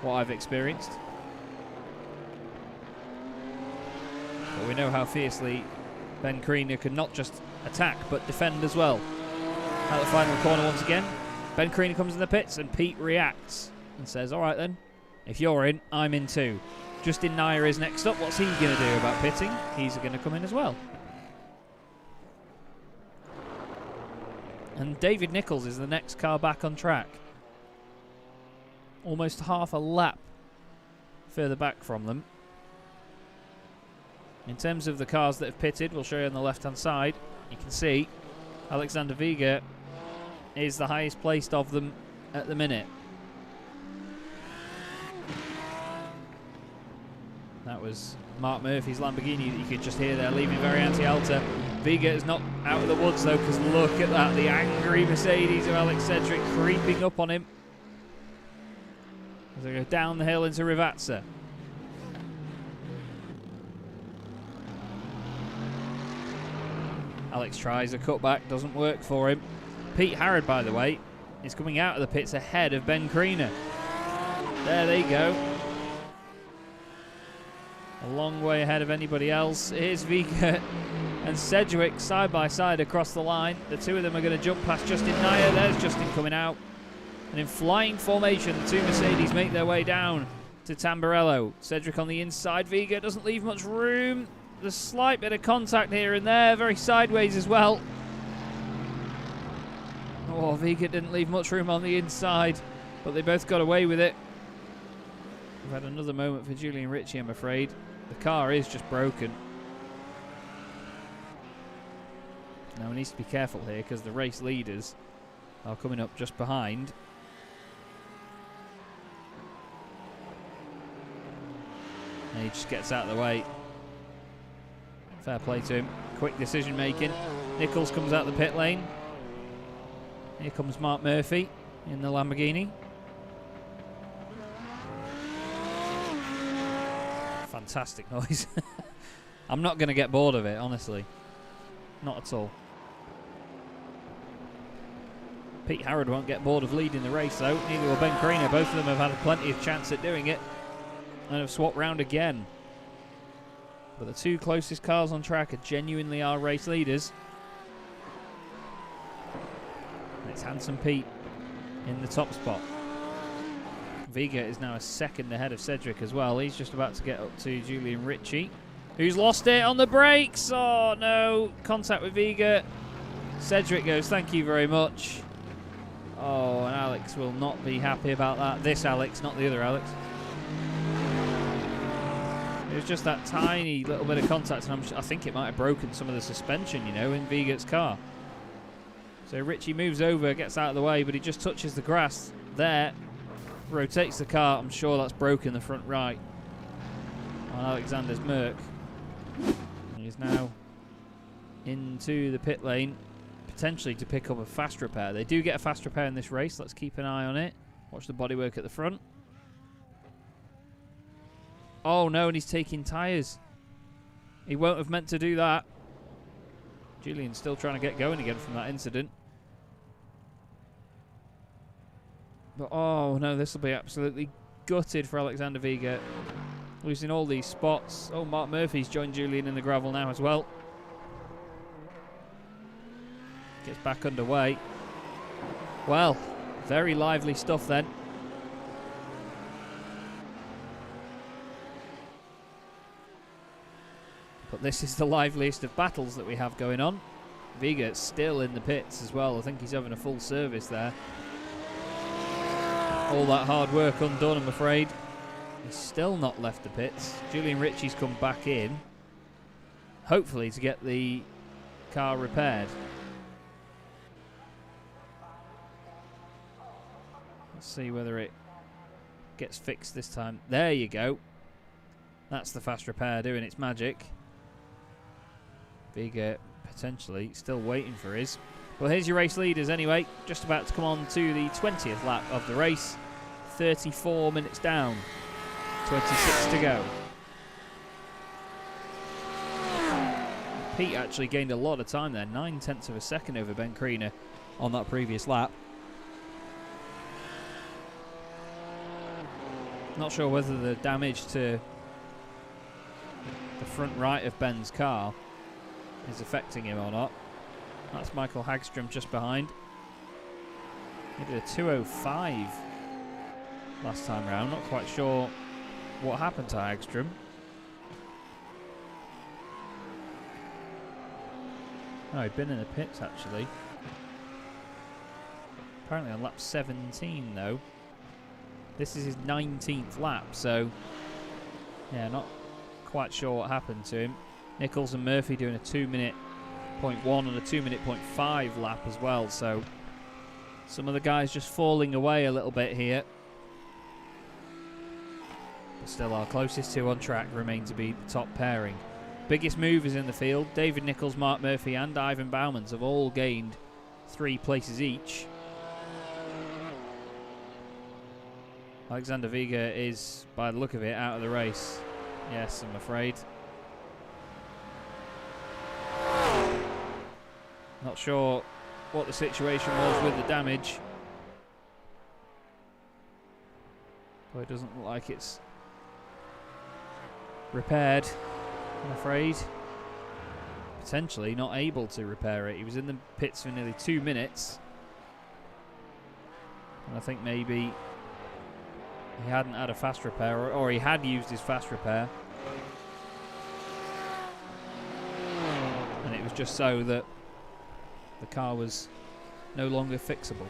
what I've experienced. But we know how fiercely Ben Kriener can not just attack but defend as well. At the final corner once again, Ben Kriener comes in the pits and Pete reacts and says, all right then, if you're in, I'm in too. Justin Nair is next up. What's he going to do about pitting? He's going to come in as well. And David Nichols is the next car back on track. Almost half a lap further back from them. In terms of the cars that have pitted, we'll show you on the left-hand side. You can see Alexander Viga is the highest placed of them at the minute. That was Mark Murphy's Lamborghini that you could just hear there, leaving very anti-alta. Viga is not out of the woods though, because look at that, the angry Mercedes of Alex Cedric creeping up on him as they go down the hill into Rivazza. Alex tries a cutback, doesn't work for him. Pete Harrod, by the way, is coming out of the pits ahead of Ben Kriener. There they go. A long way ahead of anybody else. Here's Viga and Sedgwick side by side across the line. The two of them are going to jump past Justin Nyer. There's Justin coming out. And in flying formation, the two Mercedes make their way down to Tamburello. Cedric on the inside. Viga doesn't leave much room. There's a slight bit of contact here and there. Very sideways as well. Oh, Viga didn't leave much room on the inside, but they both got away with it. We've had another moment for Julian Ritchie, I'm afraid. The car is just broken. Now he needs to be careful here because the race leaders are coming up just behind. And he just gets out of the way. Fair play to him. Quick decision making. Nichols comes out the pit lane. Here comes Mark Murphy in the Lamborghini. Fantastic noise. I'm not going to get bored of it, honestly. Not at all. Pete Harrod won't get bored of leading the race, though. Neither will Ben Kriener. Both of them have had plenty of chance at doing it and have swapped round again. But the two closest cars on track are genuinely our race leaders. And it's Handsome Pete in the top spot. Viga is now a second ahead of Cedric as well. He's just about to get up to Julian Ritchie, who's lost it on the brakes. Oh no, contact with Viga. Cedric goes, thank you very much. Oh, and Alex will not be happy about that. This Alex, not the other Alex. It was just that tiny little bit of contact, and I think it might have broken some of the suspension, you know, in Viga's car. So Ritchie moves over, gets out of the way, but he just touches the grass there, rotates the car. I'm sure that's broken the front right on Alexander's Merc. He's now into the pit lane, potentially to pick up a fast repair. They do get a fast repair in this race. Let's keep an eye on it. Watch the bodywork at the front. Oh no, and he's taking tyres. He won't have meant to do that. Julian's still trying to get going again from that incident. But oh no, this will be absolutely gutted for Alexander Viga. Losing all these spots. Oh, Mark Murphy's joined Julian in the gravel now as well. Gets back underway. Well, very lively stuff then. But this is the liveliest of battles that we have going on. Viga still in the pits as well. I think he's having a full service there. All that hard work undone, I'm afraid. He's still not left the pits. Julian Ritchie's come back in, hopefully to get the car repaired. Let's see whether it gets fixed this time. There you go. That's the fast repair doing its magic. Viga potentially still waiting for his. Well, here's your race leaders anyway. Just about to come on to the 20th lap of the race. 34 minutes down. 26 to go. Pete actually gained a lot of time there. 9/10 of a second over Ben Kriener on that previous lap. Not sure whether the damage to the front right of Ben's car is affecting him or not. That's Michael Hagstrom just behind. He did a 2:05 last time round. Not quite sure what happened to Hagstrom. Oh, he'd been in the pits actually. Apparently on lap 17 though. This is his 19th lap, so yeah, not quite sure what happened to him. Nichols and Murphy doing a 2-minute 0.1 and a 2-minute 0.5 lap as well. So some of the guys just falling away a little bit here. But still, our closest two on track remain to be the top pairing. Biggest movers in the field, David Nichols, Mark Murphy and Ivan Bowmans have all gained 3 places each. Alexander Viga is, by the look of it, out of the race. Yes, I'm afraid. Not sure what the situation was with the damage. But it doesn't look like it's repaired, I'm afraid. Potentially not able to repair it. He was in the pits for nearly 2 minutes. And I think maybe he hadn't had a fast repair, or he had used his fast repair. And it was just so that the car was no longer fixable.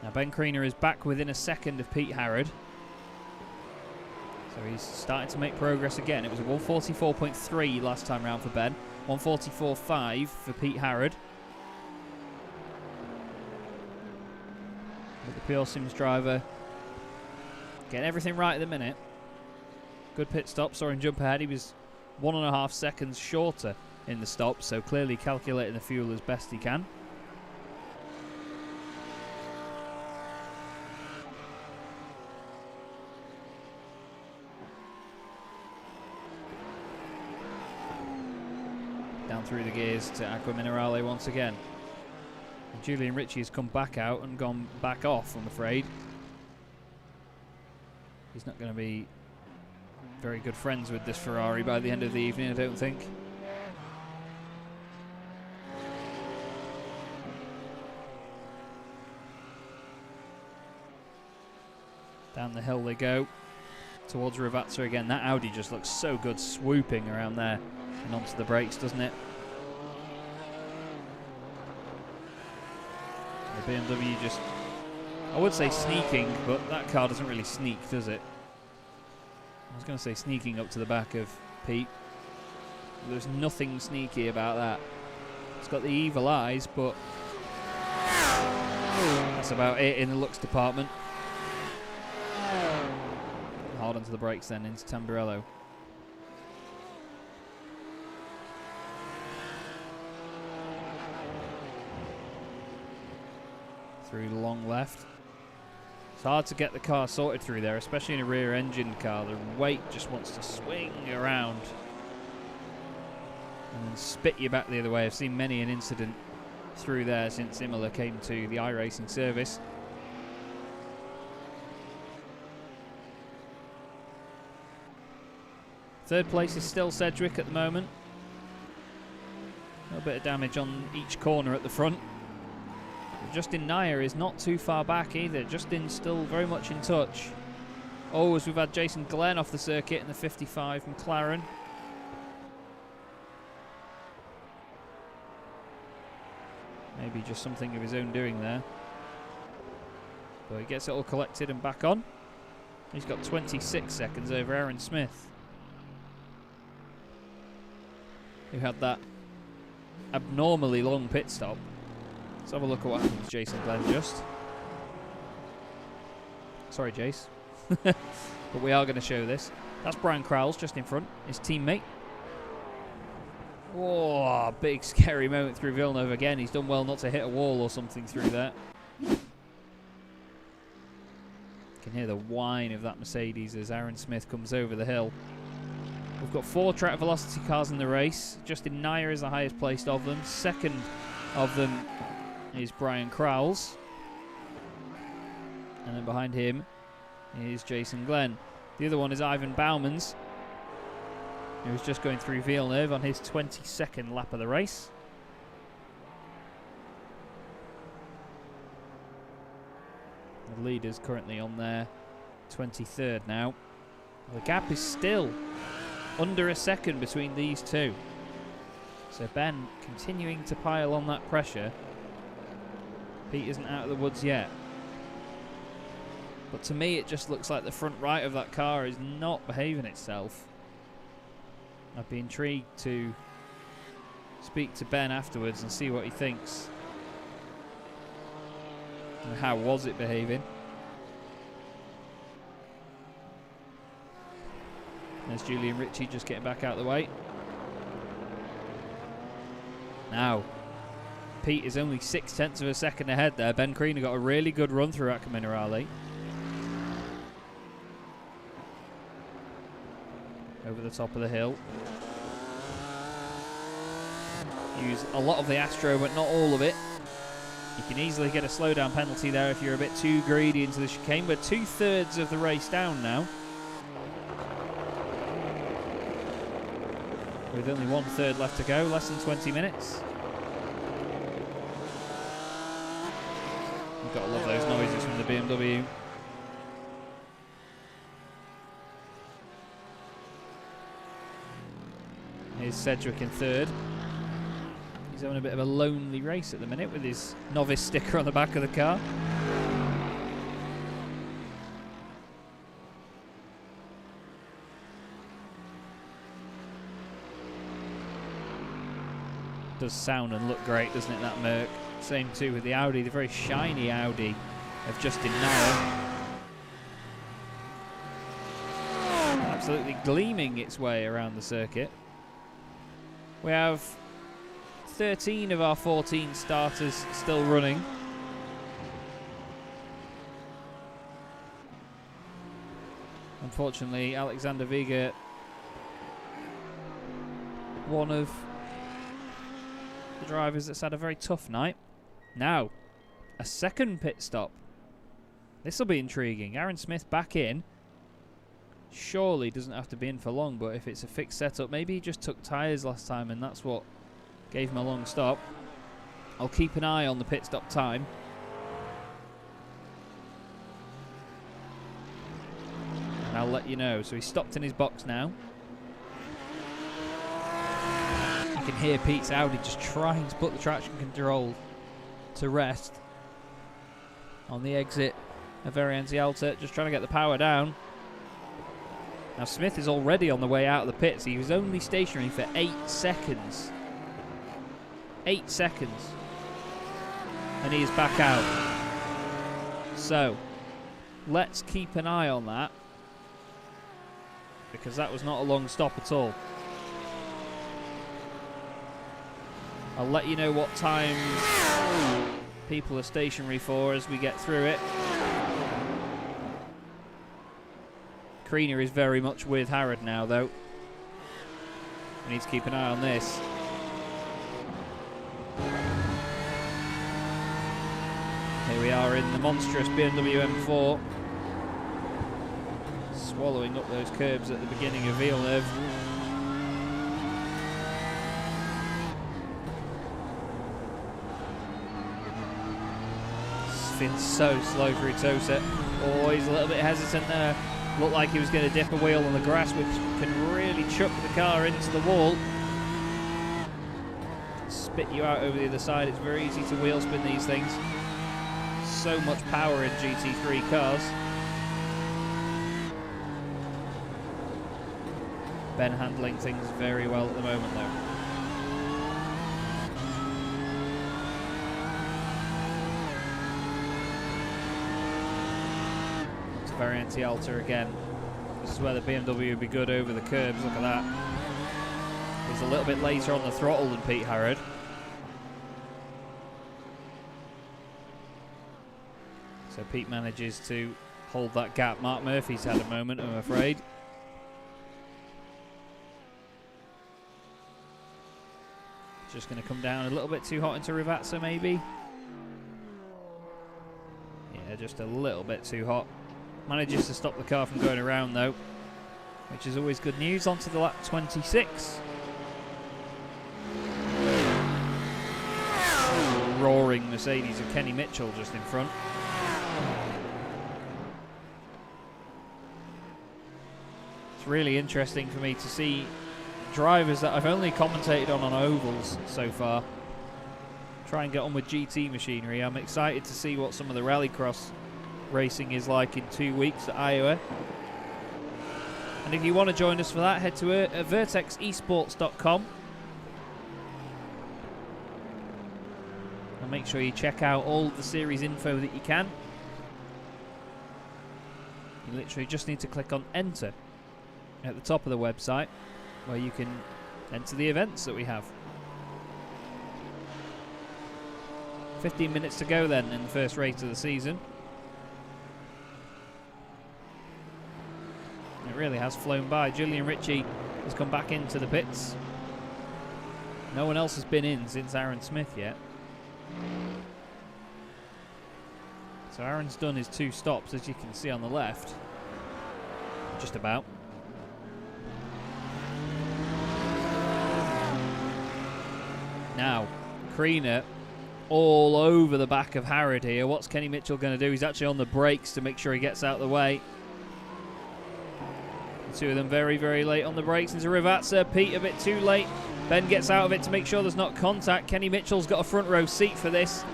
Now Ben Kriener is back within a second of Pete Harrod. So he's starting to make progress again. It was a 144.3 last time round for Ben. 144.5 for Pete Harrod. With the Pure Sims driver getting everything right at the minute. Good pit stop, saw him jump ahead. He was 1.5 seconds shorter in the stop, so clearly calculating the fuel as best he can. Down through the gears to Aqua Minerale once again. And Julian Ritchie has come back out and gone back off, I'm afraid. He's not going to be very good friends with this Ferrari by the end of the evening, I don't think. Down the hill they go towards Ravazza again. That Audi just looks so good swooping around there and onto the brakes, doesn't it? The BMW just, I would say sneaking, but that car doesn't really sneak, does it? I was going to say sneaking up to the back of Pete. There's nothing sneaky about that. It's got the evil eyes, but that's about it in the looks department. Hard onto the brakes then into Tamburello. Through the long left. It's hard to get the car sorted through there, especially in a rear-engine car. The weight just wants to swing around and then spit you back the other way. I've seen many an incident through there since Imola came to the iRacing service. Third place is still Sedgwick at the moment. A little bit of damage on each corner at the front. Justin Nair is not too far back either. Justin still very much in touch. Oh, as we've had Jason Glenn off the circuit in the 55 McLaren. Maybe just something of his own doing there. But he gets it all collected and back on. He's got 26 seconds over Aaron Smith, who had that abnormally long pit stop. Let's have a look at what happened to Jason Glenn just. Sorry, Jace. But we are going to show this. That's Brian Crowles just in front, his teammate. Whoa, big scary moment through Villeneuve again. He's done well not to hit a wall or something through that. You can hear the whine of that Mercedes as Aaron Smith comes over the hill. We've got 4 track velocity cars in the race. Justin Nair is the highest placed of them. Second of them is Brian Crowles. And then behind him is Jason Glenn. The other one is Ivan Bowmans, who was just going through Villeneuve on his 22nd lap of the race. The leader's currently on their 23rd now. The gap is still under a second between these two. So Ben continuing to pile on that pressure. Pete isn't out of the woods yet. But to me, it just looks like the front right of that car is not behaving itself. I'd be intrigued to speak to Ben afterwards and see what he thinks. And how was it behaving? There's Julian Ritchie just getting back out of the way. Now, Pete is only 0.6 of a second ahead there. Ben Creaner got a really good run through Acca Minerale. Over the top of the hill. Use a lot of the Astro, but not all of it. You can easily get a slowdown penalty there if you're a bit too greedy into the chicane. We're 2/3 of the race down now. With only 1/3 left to go, less than 20 minutes. You've got to love those noises from the BMW. Here's Sedgwick in third. He's having a bit of a lonely race at the minute with his novice sticker on the back of the car. Does sound and look great, doesn't it, that Merc? Same too with the Audi, the very shiny Audi of Justin Nair. Absolutely gleaming its way around the circuit. We have 13 of our 14 starters still running. Unfortunately, Alexander Vega, one of the drivers that's had a very tough night. Now, a second pit stop. This will be intriguing. Aaron Smith back in. Surely doesn't have to be in for long, but if it's a fixed setup, maybe he just took tyres last time and that's what gave him a long stop. I'll keep an eye on the pit stop time. And I'll let you know. So he's stopped in his box now. You can hear Pete's Audi just trying to put the traction control to rest on the exit of Varianti Alta, just trying to get the power down. Now Smith is already on the way out of the pits. He was only stationary for 8 seconds. 8 seconds. And he is back out. So, let's keep an eye on that. Because that was not a long stop at all. I'll let you know what times people are stationary for as we get through it. Creaner is very much with Harrod now, though. We need to keep an eye on this. Here we are in the monstrous BMW M4. Swallowing up those curbs at the beginning of Villeneuve. Feels so slow for Itosa. Oh, he's a little bit hesitant there. Looked like he was going to dip a wheel on the grass, which can really chuck the car into the wall. Spit you out over the other side. It's very easy to wheel spin these things. So much power in GT3 cars. Ben handling things very well at the moment, though. Varianti Alta again. This is where the BMW would be good over the curbs. Look at that. He's a little bit later on the throttle than Pete Harrod. So Pete manages to hold that gap. Mark Murphy's had a moment, I'm afraid. Just going to come down a little bit too hot into Rivazza, maybe. Yeah, just a little bit too hot. Manages to stop the car from going around, though, which is always good news. Onto the lap 26. Roaring Mercedes of Kenny Mitchell just in front. It's really interesting for me to see drivers that I've only commentated on ovals so far try and get on with GT machinery. I'm excited to see what some of the rallycross racing is like in 2 weeks at Iowa. And if you want to join us for that, head to vertexesports.com and make sure you check out all the series info that you can. You literally just need to click on enter at the top of the website, where you can enter the events that we have. 15 minutes to go then in the first race of the season. It really has flown by. Julian Ritchie has come back into the pits. No one else has been in since Aaron Smith yet. So Aaron's done his 2 stops, as you can see on the left. Just about. Now, Kriener all over the back of Harrod here. What's Kenny Mitchell going to do? He's actually on the brakes to make sure he gets out of the way. The 2 of them very, very late on the brakes into Rivazza. Pete a bit too late. Ben gets out of it to make sure there's not contact. Kenny Mitchell's got a front row seat for this.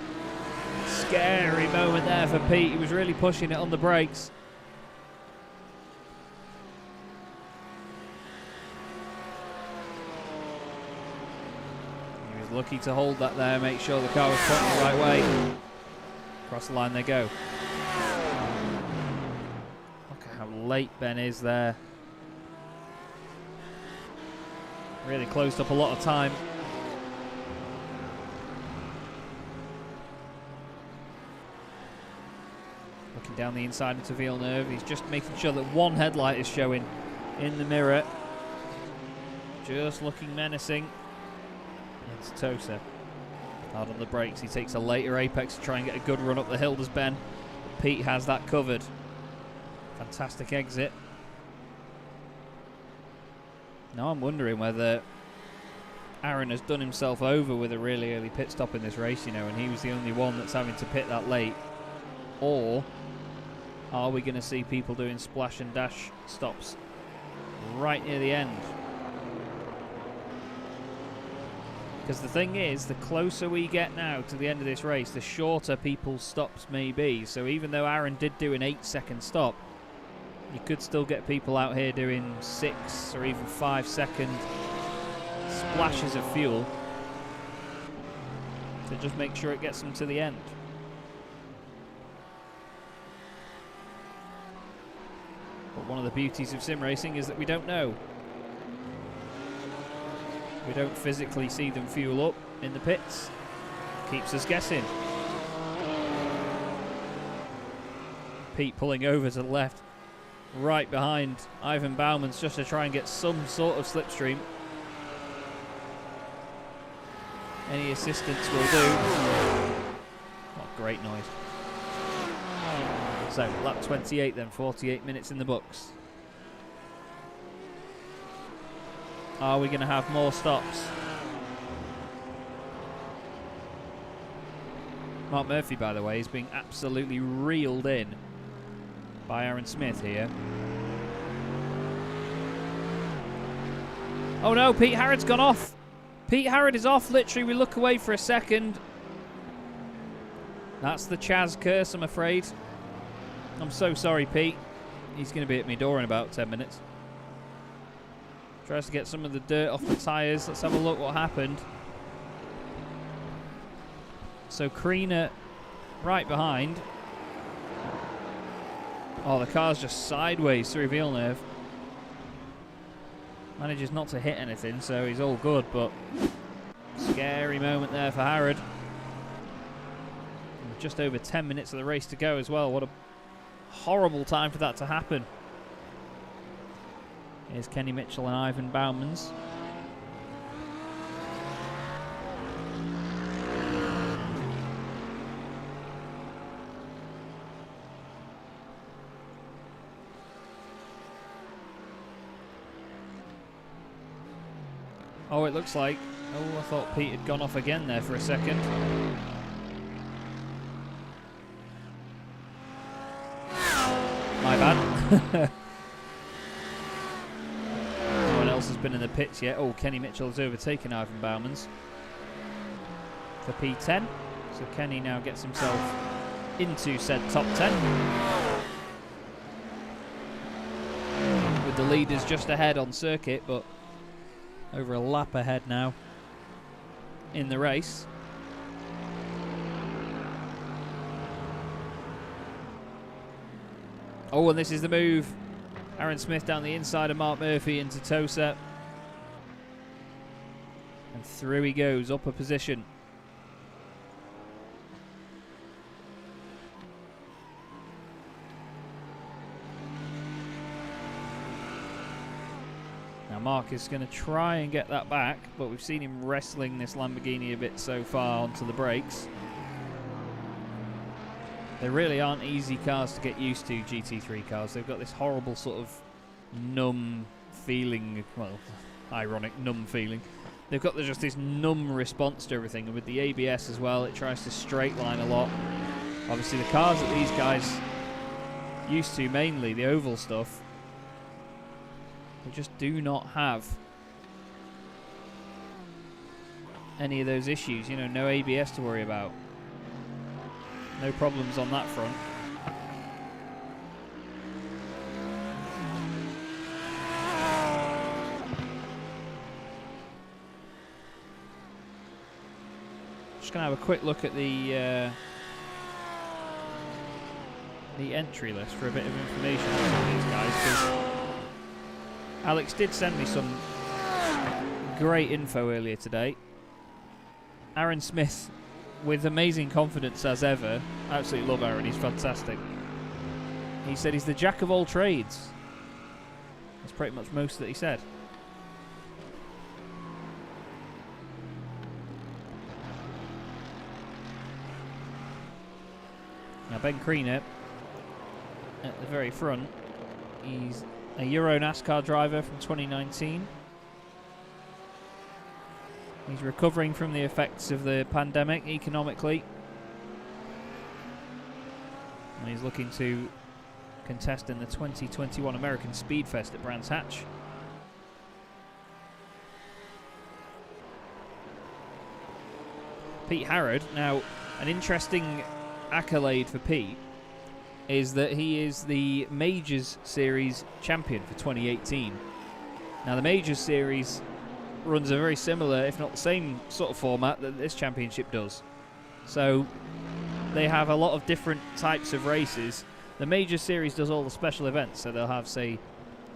Scary moment there for Pete. He was really pushing it on the brakes. Lucky to hold that there, make sure the car was pointing the right way. Across the line they go. Look at how late Ben is there. Really closed up a lot of time. Looking down the inside into Villeneuve. He's just making sure that one headlight is showing in the mirror. Just looking menacing. It's Tosa. Hard on the brakes. He takes a later apex to try and get a good run up the hill, does Ben. But Pete has that covered. Fantastic exit. Now I'm wondering whether Aaron has done himself over with a really early pit stop in this race, you know, and he was the only one that's having to pit that late. Or are we going to see people doing splash and dash stops right near the end? Because the thing is, the closer we get now to the end of this race, the shorter people's stops may be. So even though Aaron did do an 8-second stop, you could still get people out here doing 6 or even 5-second splashes of fuel to just make sure it gets them to the end. But one of the beauties of sim racing is that we don't know. We don't physically see them fuel up in the pits. Keeps us guessing. Pete pulling over to the left, right behind Ivan Bauman's, just to try and get some sort of slipstream. Any assistance will do. What great noise. So, lap 28 then, 48 minutes in the books. Are we going to have more stops? Mark Murphy, by the way, is being absolutely reeled in by Aaron Smith here. Oh no, Pete Harrod's gone off. Pete Harrod is off, literally. We look away for a second. That's the Chaz curse, I'm afraid. I'm so sorry, Pete. He's going to be at my door in about 10 minutes. Tries to get some of the dirt off the tyres. Let's have a look what happened. So Kriener right behind. Oh, the car's just sideways through Villeneuve. Manages not to hit anything, so he's all good, but scary moment there for Harrod. Just over 10 minutes of the race to go as well. What a horrible time for that to happen. Here's Kenny Mitchell and Ivan Baumans. Oh, it looks like... Oh, I thought Pete had gone off again there for a second. My bad. No one else has been in the pits yet. Oh, Kenny Mitchell has overtaken Ivan Baumans for P10. So Kenny now gets himself into said top 10. With the leaders just ahead on circuit, but over a lap ahead now in the race. Oh, and this is the move. Aaron Smith down the inside of Mark Murphy into Tosa. And through he goes, up a position. Now Mark is going to try and get that back, but we've seen him wrestling this Lamborghini a bit so far onto the brakes. They really aren't easy cars to get used to, GT3 cars. They've got this horrible sort of numb feeling, well, ironic numb feeling. They've got just this numb response to everything, and with the ABS as well, it tries to straight line a lot. Obviously the cars that these guys used to, mainly the oval stuff, they just do not have any of those issues, you know, no ABS to worry about. No problems on that front. Just going to have a quick look at the entry list for a bit of information on these guys, because Alex did send me some great info earlier today. Aaron Smith, with amazing confidence as ever. I absolutely love Aaron, he's fantastic. He said he's the jack of all trades. That's pretty much most that he said. Now Ben Kriener at the very front. He's a Euro NASCAR driver from 2019. He's recovering from the effects of the pandemic economically. And he's looking to contest in the 2021 American Speedfest at Brands Hatch. Pete Harrod, now an interesting accolade for Pete is that he is the Majors Series champion for 2018. Now the Majors Series runs a very similar, if not the same sort of format that this championship does. So they have a lot of different types of races. The Major Series does all the special events, so they'll have, say,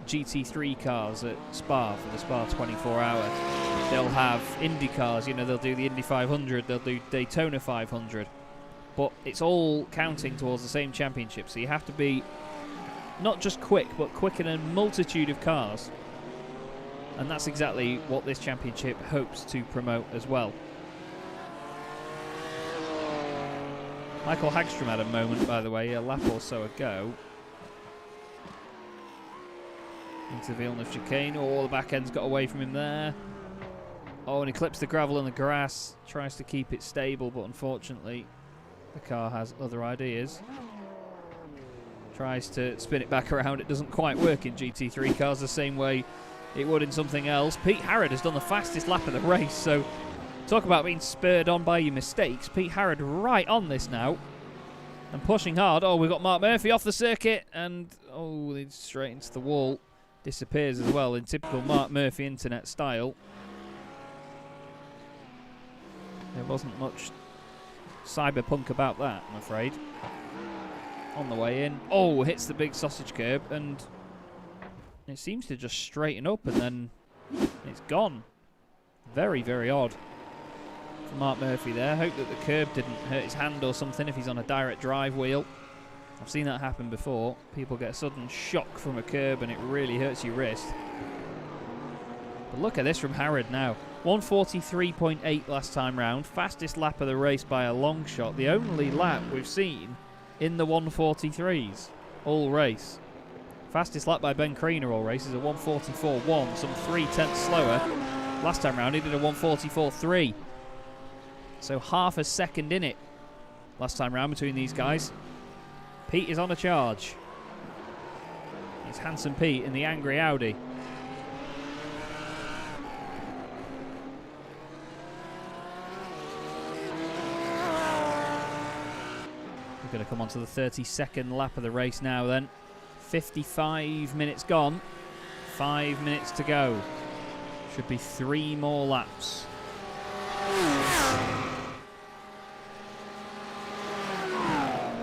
GT3 cars at Spa for the Spa 24 hour. They'll have Indy cars, you know, they'll do the Indy 500, they'll do Daytona 500. But it's all counting towards the same championship, so you have to be not just quick, but quick in a multitude of cars. And that's exactly what this championship hopes to promote as well. Michael Hagstrom had a moment, by the way, a lap or so ago. Into Villeneuve chicane. Oh, the back end's got away from him there. Oh, and he clips the gravel and the grass. Tries to keep it stable, but unfortunately the car has other ideas. Tries to spin it back around. It doesn't quite work in GT3 cars the same way it would in something else. Pete Harrod has done the fastest lap of the race, so talk about being spurred on by your mistakes. Pete Harrod right on this now and pushing hard. Oh, we've got Mark Murphy off the circuit, and oh, it's straight into the wall. Disappears as well in typical Mark Murphy internet style. There wasn't much cyberpunk about that, I'm afraid. On the way in. Oh, hits the big sausage curb, and it seems to just straighten up, and then it's gone. Very, very odd for Mark Murphy there. Hope that the curb didn't hurt his hand or something if he's on a direct drive wheel. I've seen that happen before. People get a sudden shock from a curb and it really hurts your wrist. But look at this from Harrod now. 1:43.8 last time round. Fastest lap of the race by a long shot. The only lap we've seen in the 1:43s all race. Fastest lap by Ben Kriener all race is a 1:44.1, some 0.3 slower. Last time round he did a 1:44.3. So half a second in it last time round between these guys. Pete is on a charge. It's Handsome Pete in the angry Audi. going to come on to the 32nd lap of the race now then. 55 minutes gone. 5 minutes to go. Should be 3 more laps.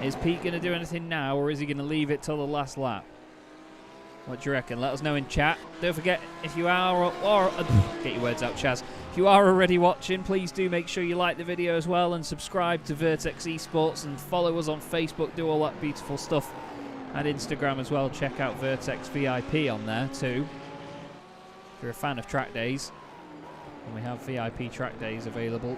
Is Pete going to do anything now, or is he going to leave it till the last lap? What do you reckon? Let us know in chat. Don't forget, if you are, get your words out, Chaz. If you are already watching, please do make sure you like the video as well and subscribe to Vertex eSports and follow us on Facebook. Do all that beautiful stuff. And Instagram as well. Check out Vertex VIP on there too. If you're a fan of track days. And we have VIP track days available.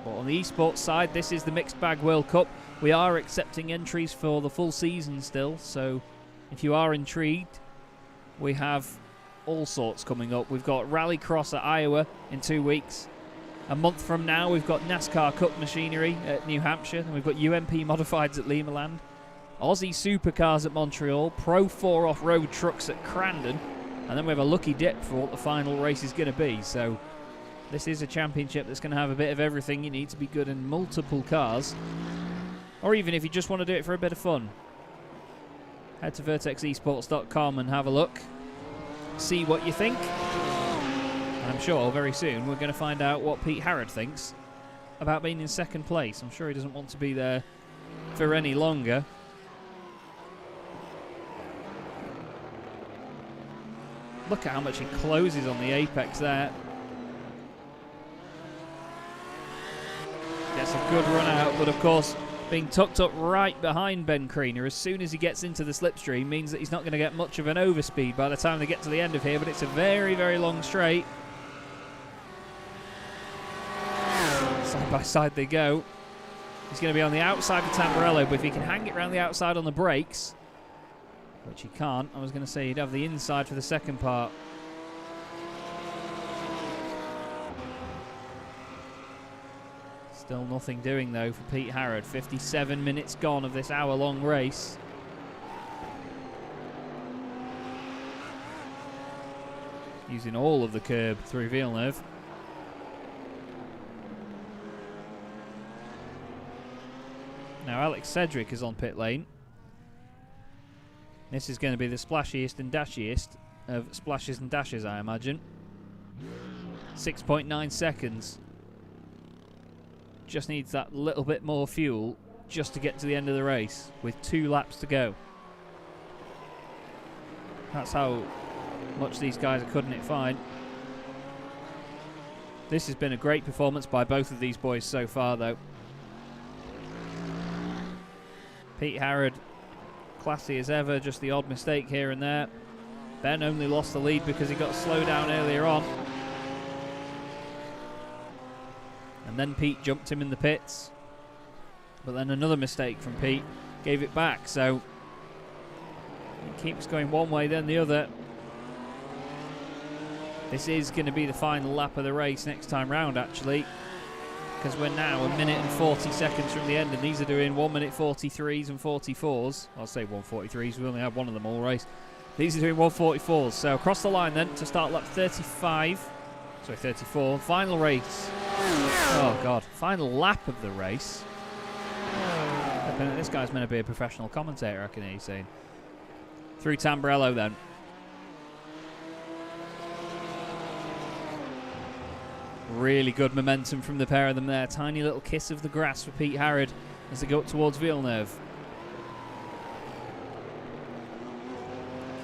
But on the eSports side, this is the Mixed Bag World Cup. We are accepting entries for the full season still. So if you are intrigued, we have all sorts coming up. We've got Rallycross at Iowa in 2 weeks. A month from now, we've got NASCAR Cup machinery at New Hampshire. And we've got UMP Modifieds at Limaland. Aussie Supercars at Montreal. Pro 4 off-road trucks at Crandon. And then we have a lucky dip for what the final race is going to be. So this is a championship that's going to have a bit of everything. You need to be good in multiple cars. Or even if you just want to do it for a bit of fun. Head to vertexesports.com and have a look. See what you think. And I'm sure very soon we're going to find out what Pete Harrod thinks about being in second place. I'm sure he doesn't want to be there for any longer. Look at how much he closes on the apex there. Gets a good run out, but of course being tucked up right behind Ben Kriener as soon as he gets into the slipstream means that he's not going to get much of an overspeed by the time they get to the end of here, but it's a very, very long straight. Side by side they go. He's going to be on the outside of Tamburello, but if he can hang it around the outside on the brakes, which he can't, I was going to say he'd have the inside for the second part. Still nothing doing though for Pete Harrod. 57 minutes gone of this hour-long race. Using all of the curb through Villeneuve. Now Alex Cedric is on pit lane. This is going to be the splashiest and dashiest of splashes and dashes, I imagine. 6.9 seconds. Just needs that little bit more fuel just to get to the end of the race with 2 laps to go. That's how much these guys are cutting it fine. This has been a great performance by both of these boys so far though. Pete Harrod, classy as ever, just the odd mistake here and there. Ben only lost the lead because he got slowed down earlier on. And then Pete jumped him in the pits. But then another mistake from Pete gave it back. So it keeps going one way then the other. This is going to be the final lap of the race next time round actually. Because we're now 1 minute and 40 seconds from the end. And these are doing 1 minute 43s and 44s. I'll say 143s. We only have one of them all race. These are doing 144s. So across the line then to start lap 35. Sorry, 34. Final race. Oh, God. Final lap of the race. This guy's meant to be a professional commentator, I can hear you saying. Through Tamburello, then. Really good momentum from the pair of them there. Tiny little kiss of the grass for Pete Harrod as they go up towards Villeneuve.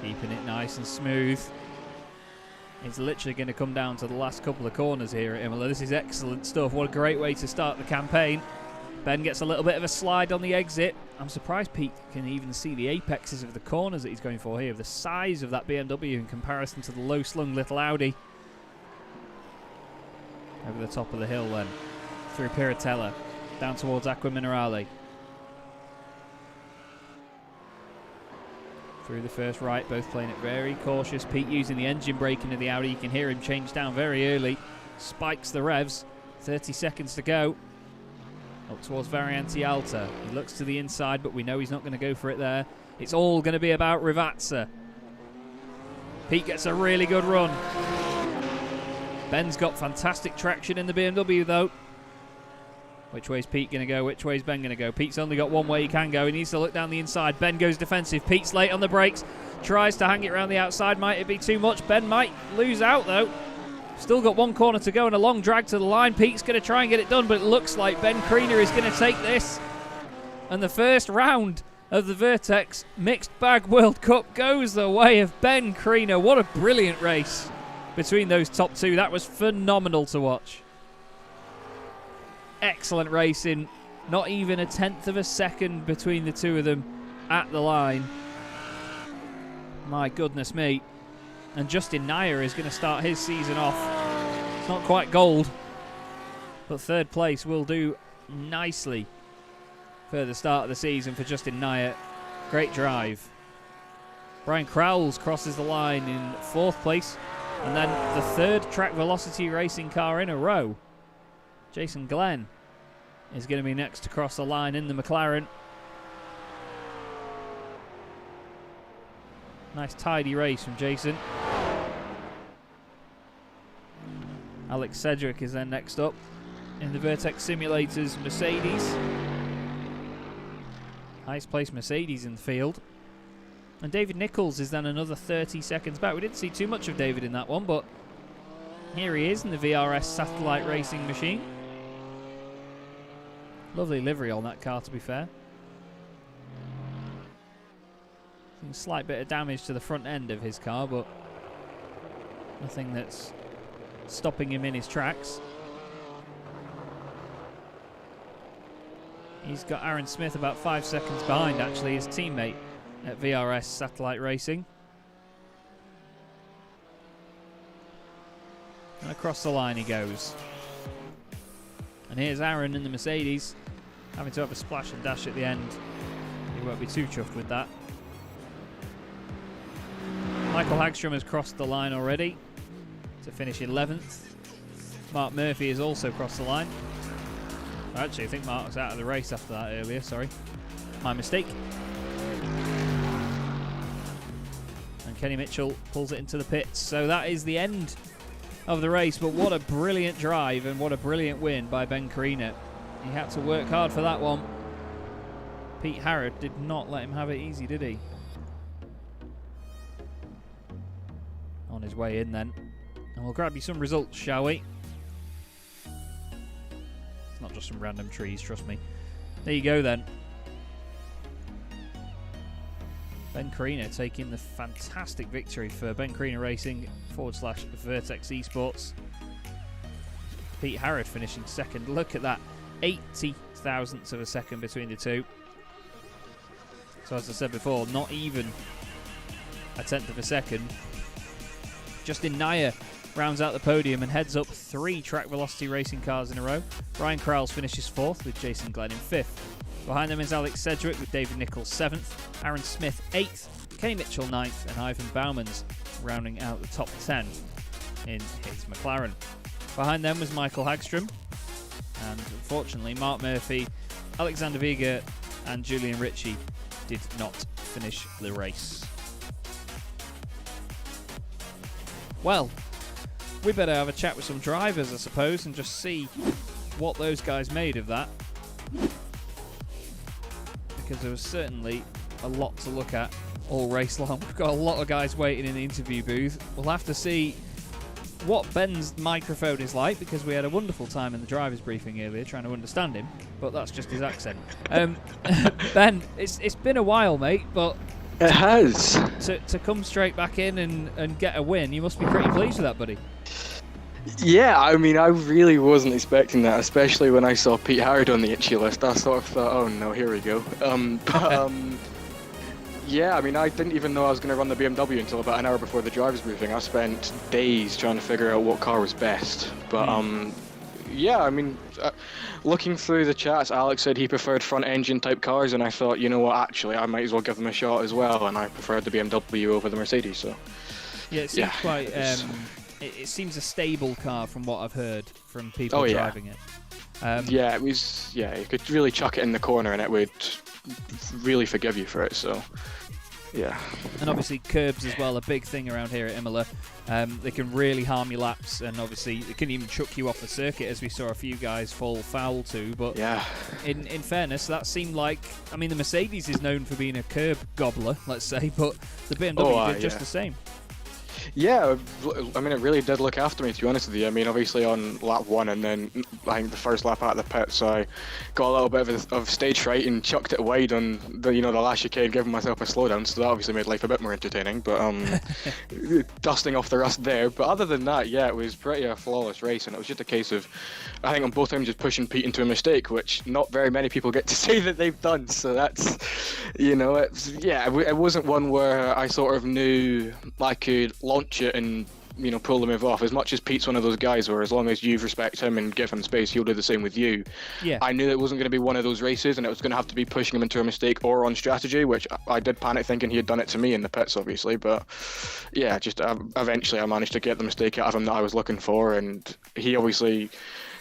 Keeping it nice and smooth. It's literally going to come down to the last couple of corners here at Imola. This is excellent stuff. What a great way to start the campaign. Ben gets a little bit of a slide on the exit. I'm surprised Pete can even see the apexes of the corners that he's going for here. The size of that BMW in comparison to the low-slung little Audi. Over the top of the hill then. Through Piratella. Down towards Acqua Minerale. Through the first right, both playing it very cautious. Pete using the engine brake into the Audi. You can hear him change down very early. Spikes the revs. 30 seconds to go. Up towards Variante Alta. He looks to the inside, but we know he's not going to go for it there. It's all going to be about Rivazza. Pete gets a really good run. Ben's got fantastic traction in the BMW, though. Which way's Pete going to go? Which way's Ben going to go? Pete's only got one way he can go. He needs to look down the inside. Ben goes defensive. Pete's late on the brakes. Tries to hang it around the outside. Might it be too much? Ben might lose out, though. Still got one corner to go and a long drag to the line. Pete's going to try and get it done, but it looks like Ben Kriener is going to take this. And the first round of the Vertex Mixed Bag World Cup goes the way of Ben Kriener. What a brilliant race between those top two. That was phenomenal to watch. Excellent racing. Not even a tenth of a second between the two of them at the line. My goodness me. And Justin Nair is going to start his season off. It's not quite gold, but third place will do nicely for the start of the season for Justin Nair. Great drive. Brian Crowles crosses the line in fourth place, and then the third track velocity racing car in a row. Jason Glenn is going to be next to cross the line in the McLaren. Nice tidy race from Jason. Alex Sedgwick is then next up in the Vertex Simulators Mercedes. Highest placed Mercedes in the field. And David Nichols is then another 30 seconds back. We didn't see too much of David in that one, but here he is in the VRS satellite racing machine. Lovely livery on that car, to be fair. A slight bit of damage to the front end of his car, but nothing that's stopping him in his tracks. He's got Aaron Smith about 5 seconds behind, actually, his teammate at VRS Satellite Racing. And across the line he goes. And here's Aaron in the Mercedes, having to have a splash and dash at the end. He won't be too chuffed with that. Michael Hagstrom has crossed the line already to finish 11th. Mark Murphy has also crossed the line. Actually, I think Mark was out of the race after that earlier, sorry. My mistake. And Kenny Mitchell pulls it into the pits. So that is the end of the race, but what a brilliant drive and what a brilliant win by Ben Kriener. He had to work hard for that one. Pete Harrod did not let him have it easy, did he? On his way in then. And we'll grab you some results, shall we? It's not just some random trees, trust me. There you go then. Ben Kriener taking the fantastic victory for Ben Kriener Racing / Vertex eSports. Pete Harrod finishing second. Look at that. 80 thousandths of a second between the two. So as I said before, not even a tenth of a second. Justin Nair rounds out the podium and heads up 3 track velocity racing cars in a row. Brian Crowles finishes 4th with Jason Glenn in 5th. Behind them is Alex Sedgwick with David Nichols 7th, Aaron Smith 8th, Kenny Mitchell 9th, and Ivan Bauman's rounding out the top 10 in his McLaren. Behind them was Michael Hagstrom, and unfortunately Mark Murphy, Alexander Viga and Julian Ritchie did not finish the race. Well, we better have a chat with some drivers, I suppose, and just see what those guys made of that. Because there was certainly a lot to look at all race long. We've got a lot of guys waiting in the interview booth. We'll have to see what Ben's microphone is like, because we had a wonderful time in the driver's briefing earlier trying to understand him, but that's just his accent. Ben, it's been a while, mate, but it has. To come straight back in and get a win, you must be pretty pleased with that, buddy. Yeah, I mean, I really wasn't expecting that, especially when I saw Pete Harrod on the itchy list. I sort of thought, oh no, here we go. Yeah, I mean, I didn't even know I was going to run the BMW until about an hour before the driver's briefing. I spent days trying to figure out what car was best. But yeah, I mean, looking through the chats, Alex said he preferred front-engine type cars, and I thought, you know what, actually, I might as well give them a shot as well, and I preferred the BMW over the Mercedes. So yeah, it seems quite. It seems a stable car from what I've heard from people driving it. Yeah, it was. Yeah, you could really chuck it in the corner and it would really forgive you for it. So Yeah. And obviously curbs as well, a big thing around here at Imola. They can really harm your laps, and obviously they can even chuck you off the circuit, as we saw a few guys fall foul to. But yeah, in fairness, that seemed like, I mean, the Mercedes is known for being a curb gobbler, let's say, but the BMW did just the same. Yeah, I mean, it really did look after me, to be honest with you. I mean, obviously on lap 1 and then I think the first lap out of the pits, I got a little bit of stage fright and chucked it wide on the last chicane, giving myself a slowdown. So that obviously made life a bit more entertaining. But dusting off the rust there. But other than that, yeah, it was pretty a flawless race, and it was just a case of, I think on both times, just pushing Pete into a mistake, which not very many people get to say that they've done. So that's, it wasn't one where I sort of knew I could launch it and pull the move off. As much as Pete's one of those guys where as long as you respect him and give him space, he'll do the same with you. Yeah. I knew it wasn't going to be one of those races, and it was going to have to be pushing him into a mistake or on strategy, which I did panic thinking he had done it to me in the pits, obviously. But yeah, just eventually I managed to get the mistake out of him that I was looking for, and he obviously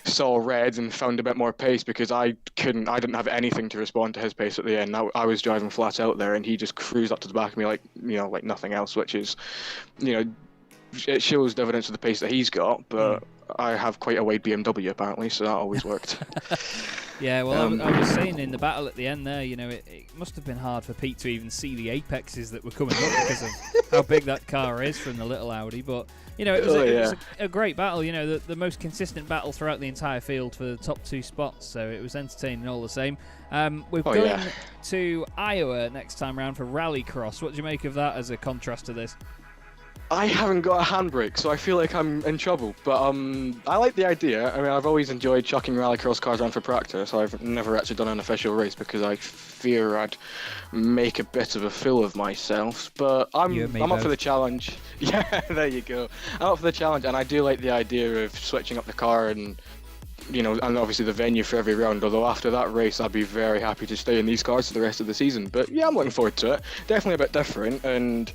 saw red and found a bit more pace because I didn't have anything to respond to his pace at the end. I was driving flat out there, and he just cruised up to the back of me like nothing else, which is, it shows the evidence of the pace that he's got, but I have quite a wide BMW apparently, so that always worked. Yeah, well, I was saying in the battle at the end there, it must have been hard for Pete to even see the apexes that were coming up because of how big that car is from the little Audi, but it was a great battle, the most consistent battle throughout the entire field for the top 2 spots, so it was entertaining all the same. We're going to Iowa next time round for Rallycross. What do you make of that as a contrast to this? I haven't got a handbrake, so I feel like I'm in trouble. But I like the idea. I mean, I've always enjoyed chucking rallycross cars around for practice. I've never actually done an official race because I fear I'd make a bit of a fool of myself. But I'm up for the challenge. Yeah, there you go. I'm up for the challenge, and I do like the idea of switching up the car and and obviously the venue for every round, although after that race I'd be very happy to stay in these cars for the rest of the season. But yeah, I'm looking forward to it. Definitely a bit different, and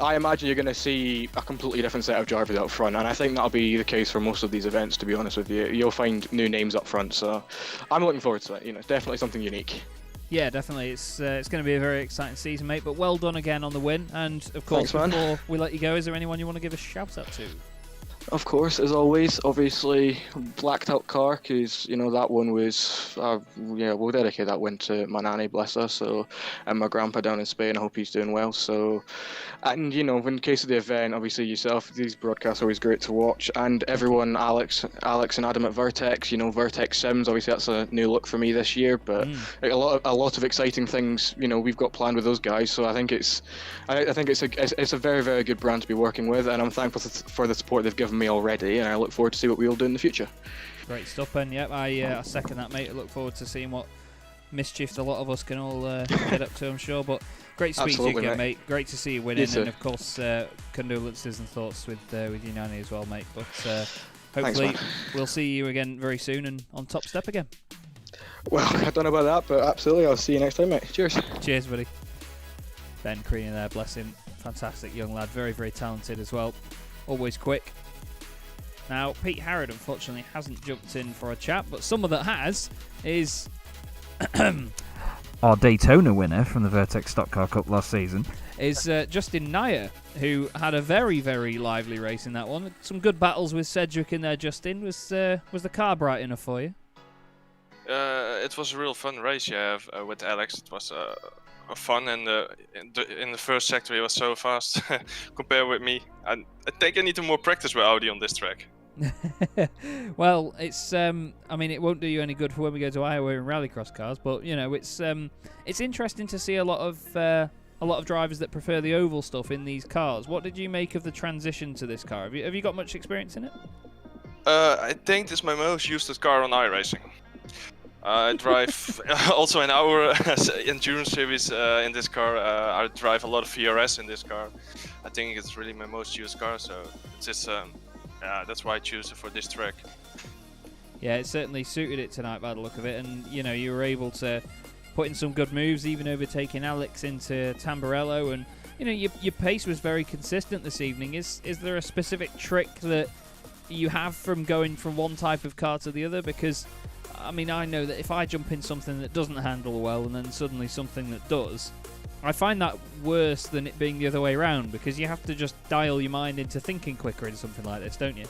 I imagine you're going to see a completely different set of drivers out front, and I think that'll be the case for most of these events, to be honest with you. You'll find new names up front, so I'm looking forward to it. It's definitely something unique. Yeah, definitely. It's going to be a very exciting season, mate, but well done again on the win. And, of course, before we let you go, is there anyone you want to give a shout-out to? Of course, as always, obviously, blacked out car, because, that one was, we'll dedicate that win to my nanny, bless her, so, and my grandpa down in Spain. I hope he's doing well, so, and, in case of the event, obviously yourself, these broadcasts are always great to watch, and everyone, Alex and Adam at Vertex, Vertex Sims, obviously that's a new look for me this year, but a lot of exciting things, we've got planned with those guys, so I think it's a very, very good brand to be working with, and I'm thankful for the support they've given me already, and I look forward to see what we'll do in the future. Great stuff, and I second that, mate. I look forward to seeing what mischief a lot of us can all get up to, I'm sure. But great to speak to you again, mate. Great to see you winning, and of course, condolences and thoughts with your nanny as well, mate. But hopefully, we'll see you again very soon and on top step again. Well, I don't know about that, but absolutely, I'll see you next time, mate. Cheers. Cheers, buddy. Ben Crean there, bless him. Fantastic young lad, very, very talented as well. Always quick. Now, Pete Harrod, unfortunately, hasn't jumped in for a chat, but someone that has is our Daytona winner from the Vertex Stock Car Cup last season, is Justin Nair, who had a very, very lively race in that one. Some good battles with Cedric in there, Justin. Was the car bright enough for you? It was a real fun race, with Alex. It was fun, and in the first sector he was so fast compared with me. I think I need to more practice with Audi on this track. Well, it's it won't do you any good for when we go to Iowa in rallycross cars, but it's interesting to see a lot of drivers that prefer the oval stuff in these cars. What did you make of the transition to this car? Have you got much experience in it? I think this is my most used car on iRacing. I drive also in our endurance series in this car. I drive a lot of VRS in this car. I think it's really my most used car, so it's just that's why I choose it for this track. Yeah, it certainly suited it tonight by the look of it, and you were able to put in some good moves, even overtaking Alex into Tamburello, and your pace was very consistent this evening. Is there a specific trick that you have from going from one type of car to the other? Because I mean, I know that if I jump in something that doesn't handle well and then suddenly something that does, I find that worse than it being the other way around, because you have to just dial your mind into thinking quicker in something like this, don't you?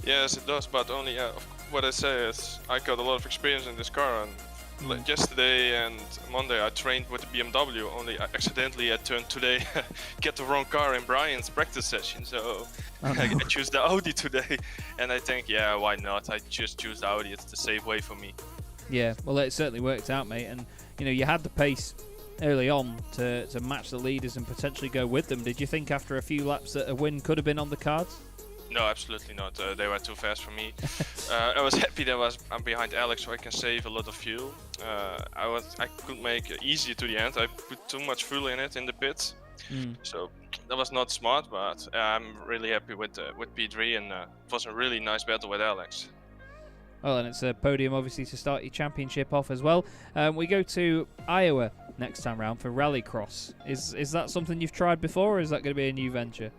Yes, it does, but only what I say is I got a lot of experience in this car, and yesterday and Monday I trained with the BMW, only I accidentally I turned today get the wrong car in Brian's practice session, so I choose the Audi today, and I think, yeah, why not? I just choose the Audi, it's the safe way for me. Yeah, well, it certainly worked out, mate, and you know, you had the pace early on to match the leaders and potentially go with them. Did you think after a few laps that a win could have been on the cards? No, absolutely not. They were too fast for me. I was happy that I'm behind Alex, so I can save a lot of fuel. I could make it easier to the end. I put too much fuel in it in the pits, so that was not smart. But I'm really happy with P3, and it was a really nice battle with Alex. Well, and it's a podium, obviously, to start your championship off as well. We go to Iowa next time round for Rallycross. Is that something you've tried before, or is that going to be a new venture?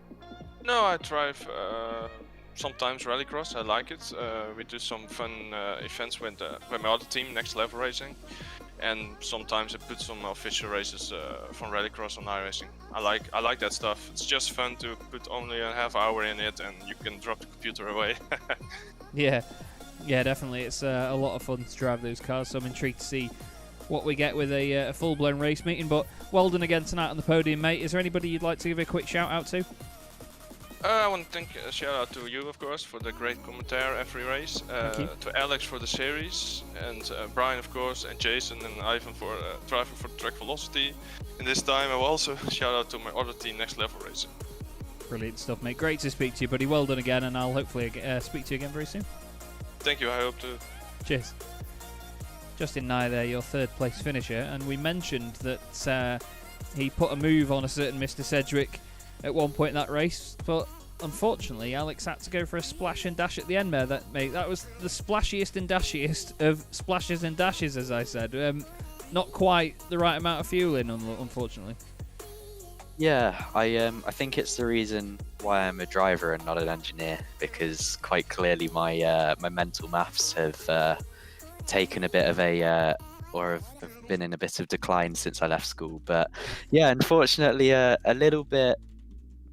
No, I drive sometimes Rallycross. I like it. We do some fun events with my other team, Next Level Racing, and sometimes I put some official races from Rallycross on iRacing. I like that stuff. It's just fun to put only a half hour in it, and you can drop the computer away. Yeah, definitely. It's a lot of fun to drive those cars, so I'm intrigued to see what we get with a full-blown race meeting. But well done again tonight on the podium, mate. Is there anybody you'd like to give a quick shout-out to? I want to shout out to you, of course, for the great commentary every race. To Alex for the series, and Brian, of course, and Jason and Ivan for driving for Track Velocity. And this time I will also shout out to my other team, Next Level Racing. Brilliant stuff, mate. Great to speak to you, buddy. Well done again, and I'll hopefully speak to you again very soon. Thank you, I hope to. Cheers. Justin Nye there, your third place finisher, and we mentioned that he put a move on a certain Mr. Sedgwick at one point in that race, but unfortunately Alex had to go for a splash and dash at the end there. That was the splashiest and dashiest of splashes and dashes, as I said. Not quite the right amount of fuel in, unfortunately. Yeah, I think it's the reason why I'm a driver and not an engineer, because quite clearly my mental maths have taken a bit of or have been in a bit of decline since I left school. But yeah, unfortunately a little bit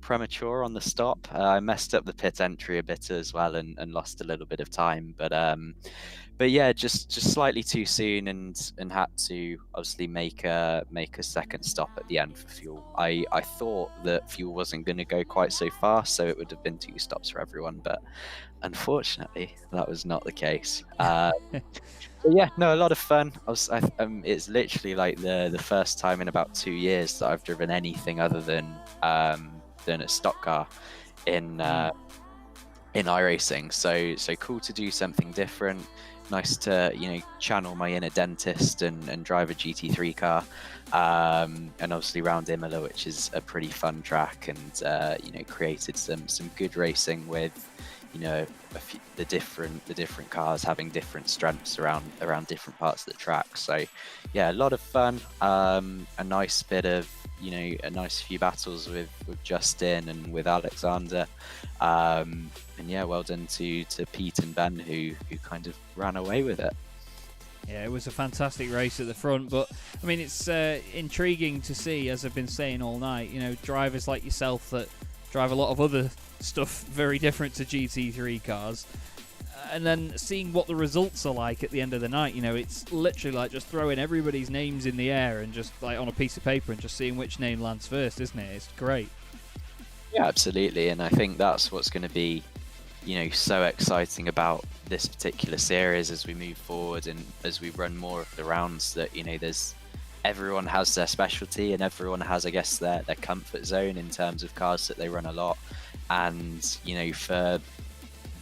premature on the stop. I messed up the pit entry a bit as well and lost a little bit of time. But yeah, just slightly too soon and had to obviously make a second stop at the end for fuel. I thought that fuel wasn't going to go quite so fast, so it would have been 2 stops for everyone, but unfortunately that was not the case. But yeah, no, a lot of fun. It's literally like the first time in about 2 years that I've driven anything other than a stock car in iRacing. So cool to do something different. Nice to channel my inner dentist and drive a GT3 car, and obviously round Imola, which is a pretty fun track, and created some good racing with the different cars having different strengths around different parts of the track. So yeah, a lot of fun. A nice bit of a nice few battles with Justin and with Alexander, and yeah, well done to Pete and Ben who kind of ran away with it. Yeah, it was a fantastic race at the front, but I mean, it's intriguing to see, as I've been saying all night, drivers like yourself that drive a lot of other stuff very different to GT3 cars, and then seeing what the results are like at the end of the night. It's literally like just throwing everybody's names in the air and just like on a piece of paper and just seeing which name lands first, isn't it? It's great. Yeah, absolutely, and I think that's what's going to be so exciting about this particular series as we move forward and as we run more of the rounds, that everyone has their specialty and everyone has, I guess, their comfort zone in terms of cars that they run a lot. And for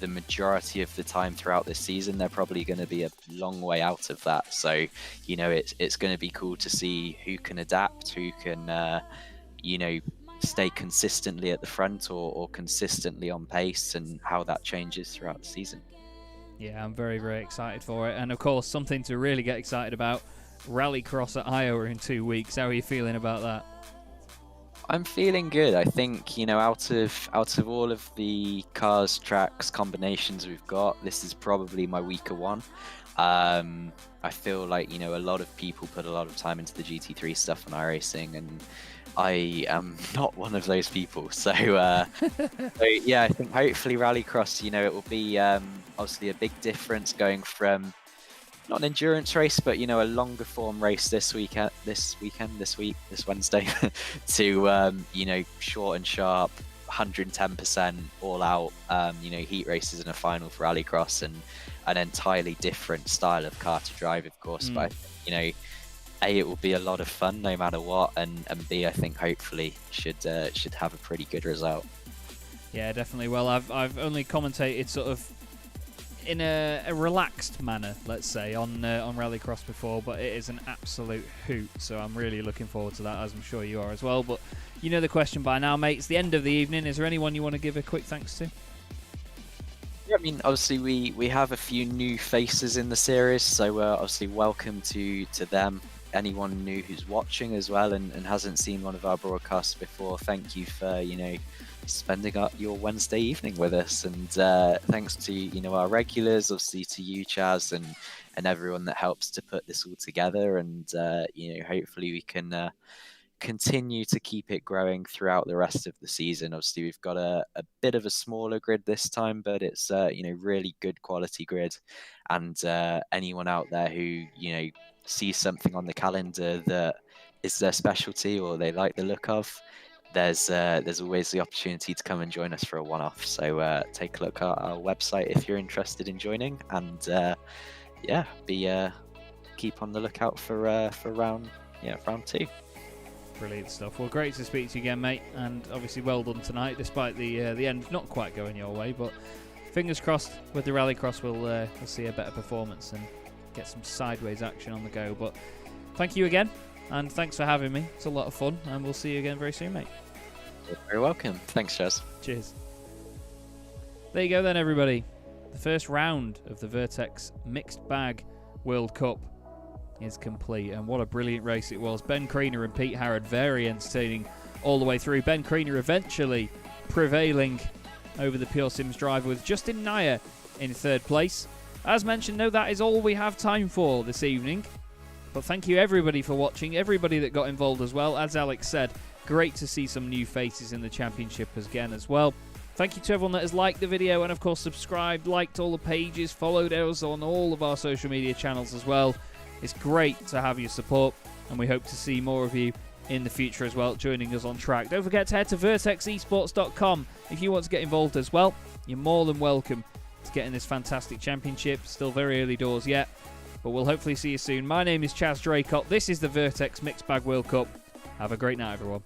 the majority of the time throughout this season, they're probably going to be a long way out of that. So it's going to be cool to see who can adapt, who can stay consistently at the front or consistently on pace, and how that changes throughout the season. Yeah, I'm very, very excited for it. And of course, something to really get excited about, Rallycross at Iowa in 2 weeks. How are you feeling about that? I'm feeling good. I think, out of all of the cars, tracks, combinations we've got, this is probably my weaker one. I feel like, a lot of people put a lot of time into the GT3 stuff on iRacing, and I am not one of those people. So, yeah, I think hopefully Rallycross, it will be obviously a big difference going from not an endurance race, but a longer form race this Wednesday, to short and sharp, 110% all out, heat races and a final for Rallycross, and an entirely different style of car to drive, of course. But A, it will be a lot of fun no matter what, and B, I think hopefully should have a pretty good result. Yeah, definitely. Well, I've only commentated sort of in a relaxed manner, let's say, on Rallycross before, but it is an absolute hoot, so I'm really looking forward to that, as I'm sure you are as well. But you know the question by now, mate. It's the end of the evening. Is there anyone you want to give a quick thanks to? Yeah, I mean, obviously we have a few new faces in the series, so obviously welcome to them. Anyone new who's watching as well and hasn't seen one of our broadcasts before, thank you for spending your Wednesday evening with us, and thanks to our regulars, obviously to you, Chaz, and everyone that helps to put this all together, and hopefully we can continue to keep it growing throughout the rest of the season. Obviously we've got a bit of a smaller grid this time, but it's really good quality grid, and anyone out there who sees something on the calendar that is their specialty or they like the look of, there's always the opportunity to come and join us for a one-off. So take a look at our website if you're interested in joining, and keep on the lookout for round 2. Brilliant stuff. Well, great to speak to you again, mate, and obviously well done tonight, despite the end not quite going your way. But fingers crossed with the Rallycross, we'll see a better performance and get some sideways action on the go. But thank you again, and thanks for having me. It's a lot of fun, and we'll see you again very soon, mate. You're very welcome. Thanks, Chaz. Cheers. There you go then, everybody. The first round of the Vertex Mixed Bag World Cup is complete, and what a brilliant race it was. Ben Kriener and Pete Harrod, very entertaining all the way through. Ben Kriener eventually prevailing over the Pure Sims driver with Justin Nair in third place. As mentioned, though, that is all we have time for this evening. But thank you everybody for watching, everybody that got involved as well. As Alex said, great to see some new faces in the championship again as well. Thank you to everyone that has liked the video and of course subscribed, liked all the pages, followed us on all of our social media channels as well. It's great to have your support, and we hope to see more of you in the future as well, joining us on track. Don't forget to head to vertexesports.com if you want to get involved as well. You're more than welcome to get in this fantastic championship. Still very early doors yet, but we'll hopefully see you soon. My name is Chaz Draycott. This is the Vertex Mixed Bag World Cup. Have a great night, everyone.